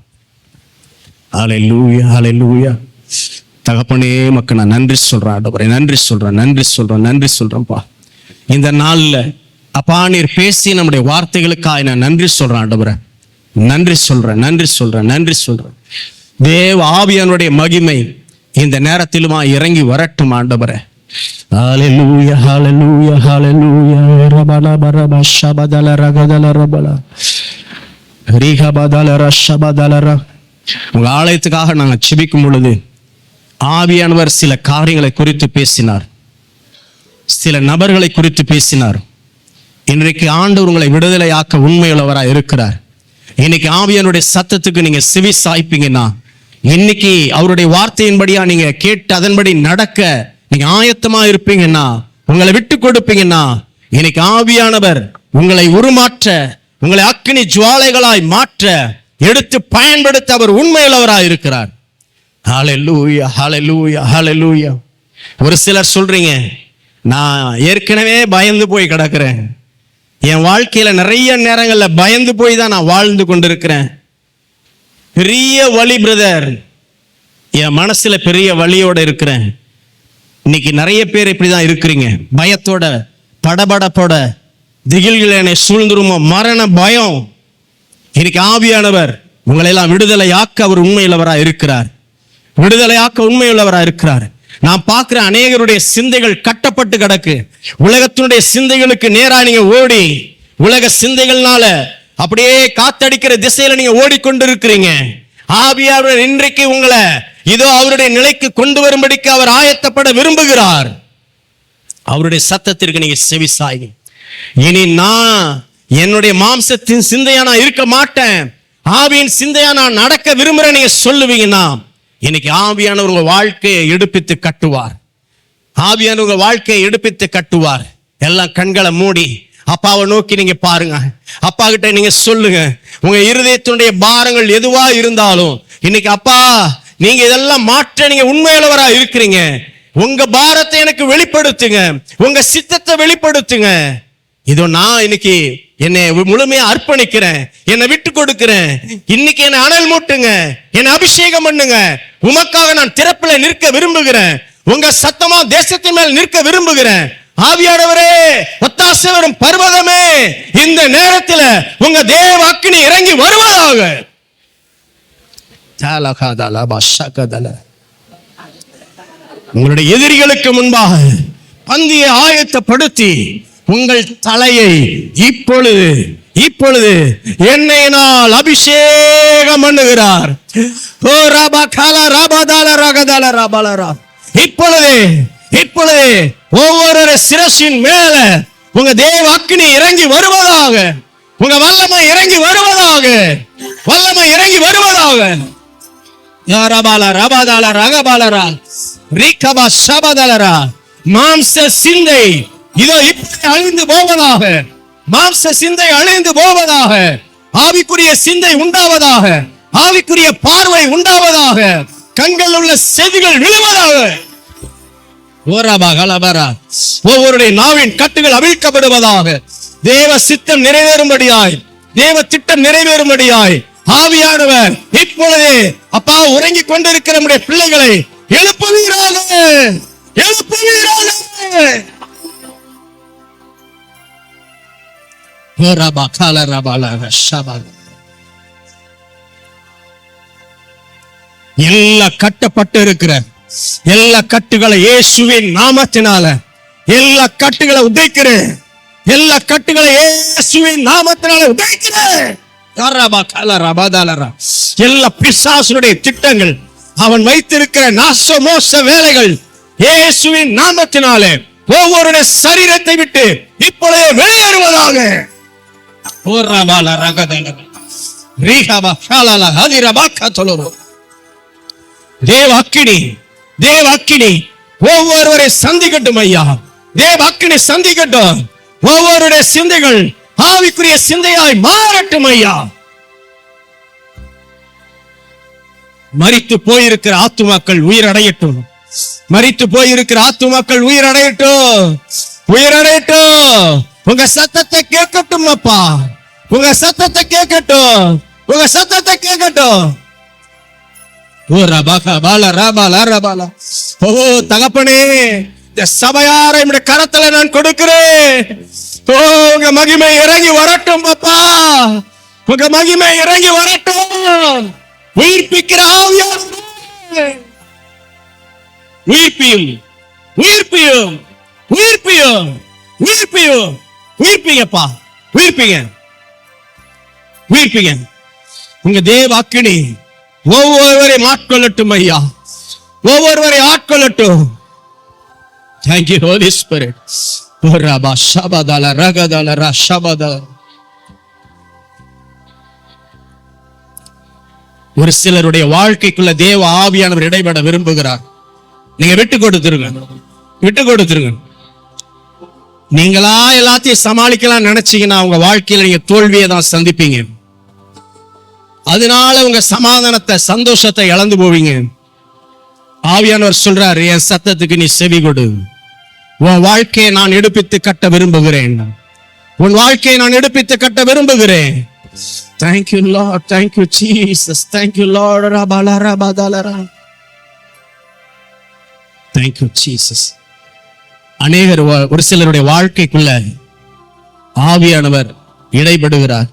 ஹல்லேலூயா, ஹல்லேலூயா. தகப்பனே மக்கள் நான் நன்றி சொல்றேன் ஆண்டவரே, நன்றி சொல்றேன், நன்றி சொல்றேன், நன்றி சொல்றேன்ப்பா. இந்த நாள்ல அப்பா நீர் பேசி நம்முடைய வார்த்தைகளுக்காக நான் நன்றி சொல்றேன் ஆண்டவரே, நன்றி சொல்றேன், நன்றி சொல்றேன், நன்றி சொல்றேன். தேவ ஆவியானுடைய மகிமை இந்த நேரத்திலுமா இறங்கி வரட்டும் ஆண்டவரே. ஹல்லேலூயா, ஹல்லேலூயா, ஹல்லேலூயா. ரபல பரப ஷபதல ரகதல ரபல ரிகபதல ரஷபதல ர. உங்க ஆலயத்துக்காக நாங்க ஜெபிக்கும் பொழுது ஆவியானவர் சில காரியங்களை குறித்து பேசினார், சில நபர்களை குறித்து பேசினார். இன்றைக்கு ஆண்டவர் உங்களை விடுதலையாக்க உண்மையுள்ளவராய் இருக்கிறார். இன்னைக்கு ஆவியானுடைய சத்தத்துக்கு நீங்க செவி சாய்ப்பீங்கன்னா, இன்னைக்கு அவருடைய வார்த்தையின்படியா நீங்க கேட்டு அதன்படி நடக்க நீங்க ஆயத்தமா இருப்பீங்கன்னா, உங்களை விட்டு கொடுப்பீங்கன்னா, இன்னைக்கு ஆவியானவர் உங்களை உருமாற்ற, உங்களை அக்கினி ஜுவாலைகளாய் மாற்ற, எடுத்து பயன்படுத்த அவர் உண்மையுள்ளவராய் இருக்கிறார். ஹல்லேலூயா, ஹல்லேலூயா, ஹல்லேலூயா. ஒரு சிலர் சொல்றீங்க, நான் ஏற்கனவே பயந்து போய் கிடக்கிறேன், என் வாழ்க்கையில நிறைய நேரங்கள்ல பயந்து போய் தான் நான் வாழ்ந்து கொண்டிருக்கிறேன். பெரிய வலி பிரதர், என் மனசுல பெரிய வலியோட இருக்கிறேன். இன்னைக்கு நிறைய பேர் இப்படிதான் இருக்கிறீங்க, பயத்தோட, படபடப்போட, திகில்கள் என்னை சூழ்ந்துருமோ, மரண பயம். இன்னைக்கு ஆவியானவர் உங்களை எல்லாம் விடுதலையாக்க அவர் உண்மையுள்ளவராக இருக்கிறார். விடுதலையாக்க உண்மையுள்ளவராக இருக்கிறார். நான் பார்க்கிற அநேகருடைய சிந்தைகள் கட்டப்பட்டு கிடக்கு. உலகத்தினுடைய சிந்தைகளுக்கு நேரா நீங்க ஓடி, உலக சிந்தைகள்னால அப்படியே காத்தடிக்கிற திசையில நீங்க ஓடிக்கொண்டிருக்கிறீங்க. ஆவியானவர் இன்றைக்கு உங்களை இதோ அவருடைய நிலைக்கு கொண்டு வரும்படிக்கு அவர் ஆயத்தப்பட விரும்புகிறார். அவருடைய சத்தத்திற்கு நீங்க செவி சாய். இனி நான் என்னுடைய மாம்சத்தின் சிந்தையா நான் இருக்க மாட்டேன், ஆவியின் சிந்தையா நான் நடக்க விரும்புறேன் நீங்க சொல்லுவீங்கன்னா, இன்னைக்கு ஆவியானவர் உங்க வாழ்க்கையை எடுப்பித்து கட்டுவார். ஆவியானவர் உங்க வாழ்க்கையை எடுப்பித்து கட்டுவார். எல்லாம் கண்களை மூடி அப்பாவை நோக்கி நீங்க பாருங்க. அப்பா கிட்ட நீங்க சொல்லுங்க, உங்க இருதயத்தினுடைய பாரங்கள் எதுவா இருந்தாலும் இன்னைக்கு அப்பா நீங்க இதெல்லாம் மாற்ற நீங்க உண்மையுள்ளவரா இருக்கிறீங்க. உங்க பாரத்தை எனக்கு வெளிப்படுத்துங்க, உங்க சித்தத்தை வெளிப்படுத்துங்க. இதோ நான் இன்னைக்கு என்னை முழுமையா அர்ப்பணிக்கிறேன், என்னை விட்டு கொடுக்கிறேன். இன்னைக்கு என்னை அனல் மூட்டுங்க, என்னை அபிஷேகம் பண்ணுங்க. உமக்காக நான் திறப்புல நிற்க விரும்புகிறேன். உங்க சத்தமா தேசத்தின் மேல் நிற்க விரும்புகிறேன். ஆவியானவரே, ஒத்தாசை வரும் பர்வதமே, இந்த நேரத்தில் உங்க தேவ அக்கினி இறங்கி வருவதாக. உங்களுடைய எதிரிகளுக்கு முன்பாக பந்தியை ஆயத்தப்படுத்தி உங்கள் தலையை இப்பொழுது எண்ணெயினால் அபிஷேகம் பண்ணுகிறார். இப்பொழுது ஒவ்வொரு சிரசின் மேல உங்க தேவ அக்கினி இறங்கி வருவதாக, உங்க வல்லமை இறங்கி வருவதாக, வல்லமை இறங்கி வருவதாக. மாம்ச சிந்தை இதோ இப்படி அழிந்து போவதாக, மாம்ச சிந்தை அழிந்து போவதாக, ஆவிக்குரிய சிந்தை உண்டாவதாக, ஆவிக்குரிய பார்வை உண்டாவதாக, கண்கள் உள்ள செவிகள் விழுவதாக. ஒவ்வொருடைய நாவின் கட்டுகள் அவிழ்க்கப்படுவதாக. தேவ சித்தம் நிறைவேறும்படியாய், தேவ திட்டம் நிறைவேறும்படியாய் ஆவியானவர் இப்பொழுதே அப்பா உறங்கிக் கொண்டிருக்கிற நம்முடைய பிள்ளைகளை எழுப்புவீராக, எழுப்புவீராக. எல்லா கட்டப்பட்டு இருக்கிற எல்லா கட்டுகளை இயேசுவின் நாமத்தினால எல்லா கட்டுகளை உடைக்கிறேன், எல்லா கட்டுகளை இயேசுவின் நாமத்தினால உடைக்கிறேன். எல்லா பிசாசுடைய திட்டங்கள், அவன் வைத்திருக்கிற நாசமோச வேலைகள் இயேசுவின் நாமத்தினாலே ஒவ்வொருடைய சரீரத்தை விட்டு இப்பொழுதே வெளியேறுவதாக. தேவ அக்கினி, தேவ அக்கினி ஒவ்வொருவரை சந்திக்கட்டும் ஐயா. தேவ அக்கினி சந்திக்கட்டும். ஒவ்வொருடைய சிந்தைகள் ஆவிக்குரிய சிந்தையாய் மாறட்டும் ஐயா. மரித்து போயிருக்கிற ஆத்துமாக்கள் உயிரடையட்டும், மரித்து போயிருக்கிற ஆத்துமாக்கள் உயிரடையட்டும், உயிரடையட்டும். உங்க சத்தத்தை கேட்கட்டும் அப்பா, உங்க சத்தத்தை கேட்கட்டும், உங்க சத்தத்தை கேட்கட்டும். தகப்பனே, இந்த சபையாரை கரத்துல நான் கொடுக்கிறேன். உங்க மகிமை இறங்கி வரட்டும் அப்பா, உங்க மகிமை இறங்கி வரட்டும். உயிர்ப்பிக்கிற ஆவியானவரே, உயிர்ப்பியும் உயிர்ப்பியும் உயிர்ப்பியும் உயிர்ப்பியும் உயிர்ப்பீங்கப்பா, உயிர்ப்பீங்க, உயிர்ப்பீங்க. உங்க தேவ அக்கினி ஒவ்வொருவரை ஆட்கொள்ளட்டும் ஐயா, ஒவ்வொருவரை ஆட்கொள்ளட்டும். Thank you Holy Spirit. Raba shabadala ragadala rashabadala. ஒரு சிலருடைய வாழ்க்கைக்குள்ள தேவ ஆவியானவர் இடைபட விரும்புகிறார். நீங்க விட்டு கொடுத்துருங்க. நீங்களா எல்லாத்தையும் சமாளிக்கலாம் நினைச்சீங்கன்னா உங்க வாழ்க்கையில நீங்க தோல்வியை தான் சந்திப்பீங்க. அதனால உங்க சமாதானத்தை, சந்தோஷத்தை இழந்து போவீங்க. ஆவியானவர் சொல்றாரு, என் சத்தத்துக்கு நீ செவி கொடு. உன் வாழ்க்கையை நான் எடுப்பித்து கட்ட விரும்புகிறேன். உன் வாழ்க்கையை நான் எடுப்பித்து கட்ட விரும்புகிறேன். Thank you Lord, thank you Jesus, thank you Lord. Thank you Jesus. அநேகர் ஒரு சிலருடைய வாழ்க்கைக்குள்ள ஆவியானவர் இடைபடுகிறார்.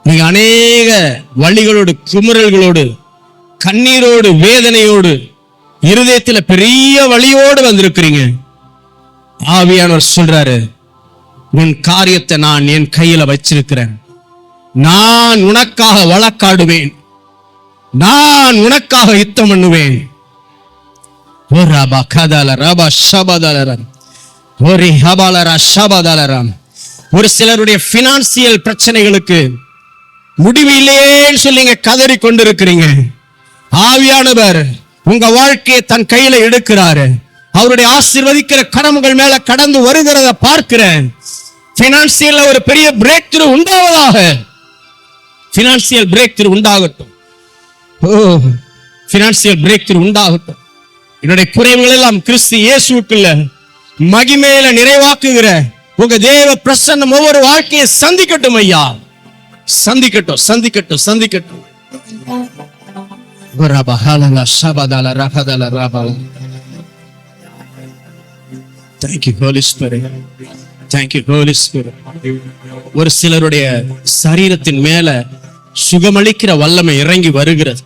நீங்க அநேக வழிகளோடு, குமுறல்களோடு, கண்ணீரோடு, வேதனையோடு, இருதயத்துல பெரிய வழியோடு வந்திருக்கிறீங்க. ஆவியானவர் சொல்றாரு, உன் காரியத்தை நான் என் கையில வச்சிருக்கிறேன். நான் உனக்காக வழக்காடுவேன். நான் உனக்காக யுத்தம் பண்ணுவேன். ஒரு சிலருடைய பினான்சியல் பிரச்சனைகளுக்கு முடிவு இல்லையேன்னு சொல்லி கதறி கொண்டிருக்கிறீங்க. ஆவியானவர் உங்க வாழ்க்கையை தன் கையில எடுக்கிறாரு. அவருடைய ஆசீர்வதிக்கிற கடமைகள் மேல கடந்து வருகிறத பார்க்கிறேன். பினான்சியல்ல ஒரு பெரிய பிரேக் த்ரூ உண்டாவதாக. பினான்சியல் பிரேக் த்ரூ உண்டாகட்டும். பினான்சியல் பிரேக் த்ரூ உண்டாகட்டும். என்னுடைய குறைவுகள் எல்லாம் கிறிஸ்து இயேசுவுக்குள்ள மகிமையில நிறைவாக்குகிற உங்க தேவ பிரசன்னம் ஒவ்வொரு வாழ்க்கையை சந்திக்கட்டும் ஐயா. சந்திக்கட்டும். Thank you Holy Spirit. Thank you Holy Spirit. ஒரு சிலருடைய சரீரத்தின் மேல சுகமளிக்கிற வல்லமை இறங்கி வருகிறது.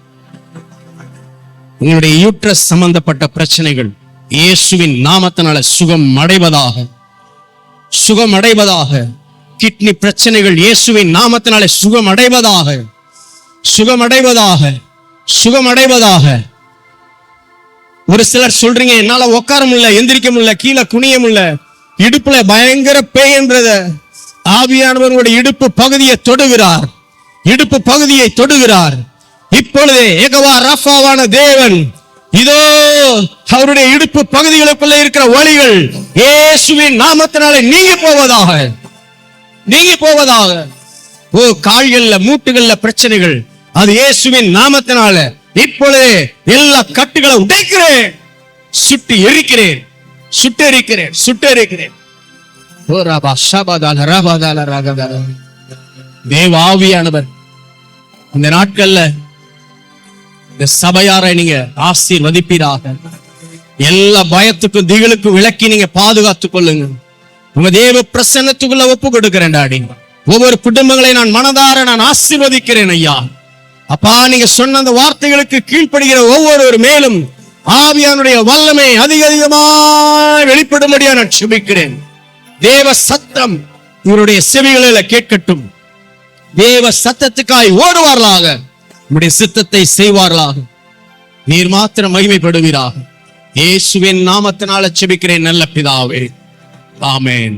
உங்களுடைய யூட்ரஸ் சம்பந்தப்பட்ட பிரச்சனைகள் இயேசுவின் நாமத்தினால சுகம் அடைவதாக. கிட்னி பிரச்சனைகள் இயேசுவின் நாமத்தினால சுகம் அடைவதாக. ஒரு சிலர் சொல்றீங்க, என்னால உட்கார முடியல, எந்திரிக்க முடியல, கீழே குனிய முடியல, இடுப்புல பயங்கர பேய்ன்றத. ஆவியானவருடைய இடுப்பு பகுதியை தொடுகிறார். இப்பொழுதே யெகோவா ராஃபாவான தேவன் இதோ அவருடைய இடுப்பு பகுதிகளுக்குள்ள இருக்கிற வலிகள் இயேசுவின் நாமத்தினாலே நீங்கி போவதாக. கால்கள்ல, மூட்டுகள்ல பிரச்சனைகள், அது இயேசுவின் நாமத்தினால இப்பொழுதே எல்லா கட்டுகளை உடைக்கிறேன், சுட்டு எரிக்கிறேன். தேவ ஆவியானவர் இந்த நாட்கள்ல இந்த சபையாரை நீங்க ஆசீர்வதிப்பீராக. எல்லா பயத்துக்கும் திகிலுக்கும் விலக்கி நீங்க பாதுகாத்துக் கொள்ளுங்க. உங்க தேவ பிரசன்னத்துக்குள்ள ஒப்பு கொடுக்கிறேன் டாடி. ஒவ்வொரு குடும்பங்களை நான் மனதார ஆசீர்வதிக்கிறேன் ஐயா. அப்பா, நீங்க சொன்ன அந்த வார்த்தைகளுக்கு கீழ்ப்படுகிற ஒவ்வொரு மேலும் ஆவியானுடைய வல்லமை அதிகமாக வெளிப்படும்படியா நான் சுபிக்கிறேன். தேவ சத்தம் இவருடைய செவிகளில் கேட்கட்டும். தேவ சத்தத்துக்காய் ஓடுவார்களாக, உம்முடைய சித்தத்தை செய்வார்களாக. நீர் மாத்திரம் மகிமைப்படுவீராக. இயேசுவின் நாமத்தினால செபிக்கிறேன் நல்ல பிதாவே. ஆமென்.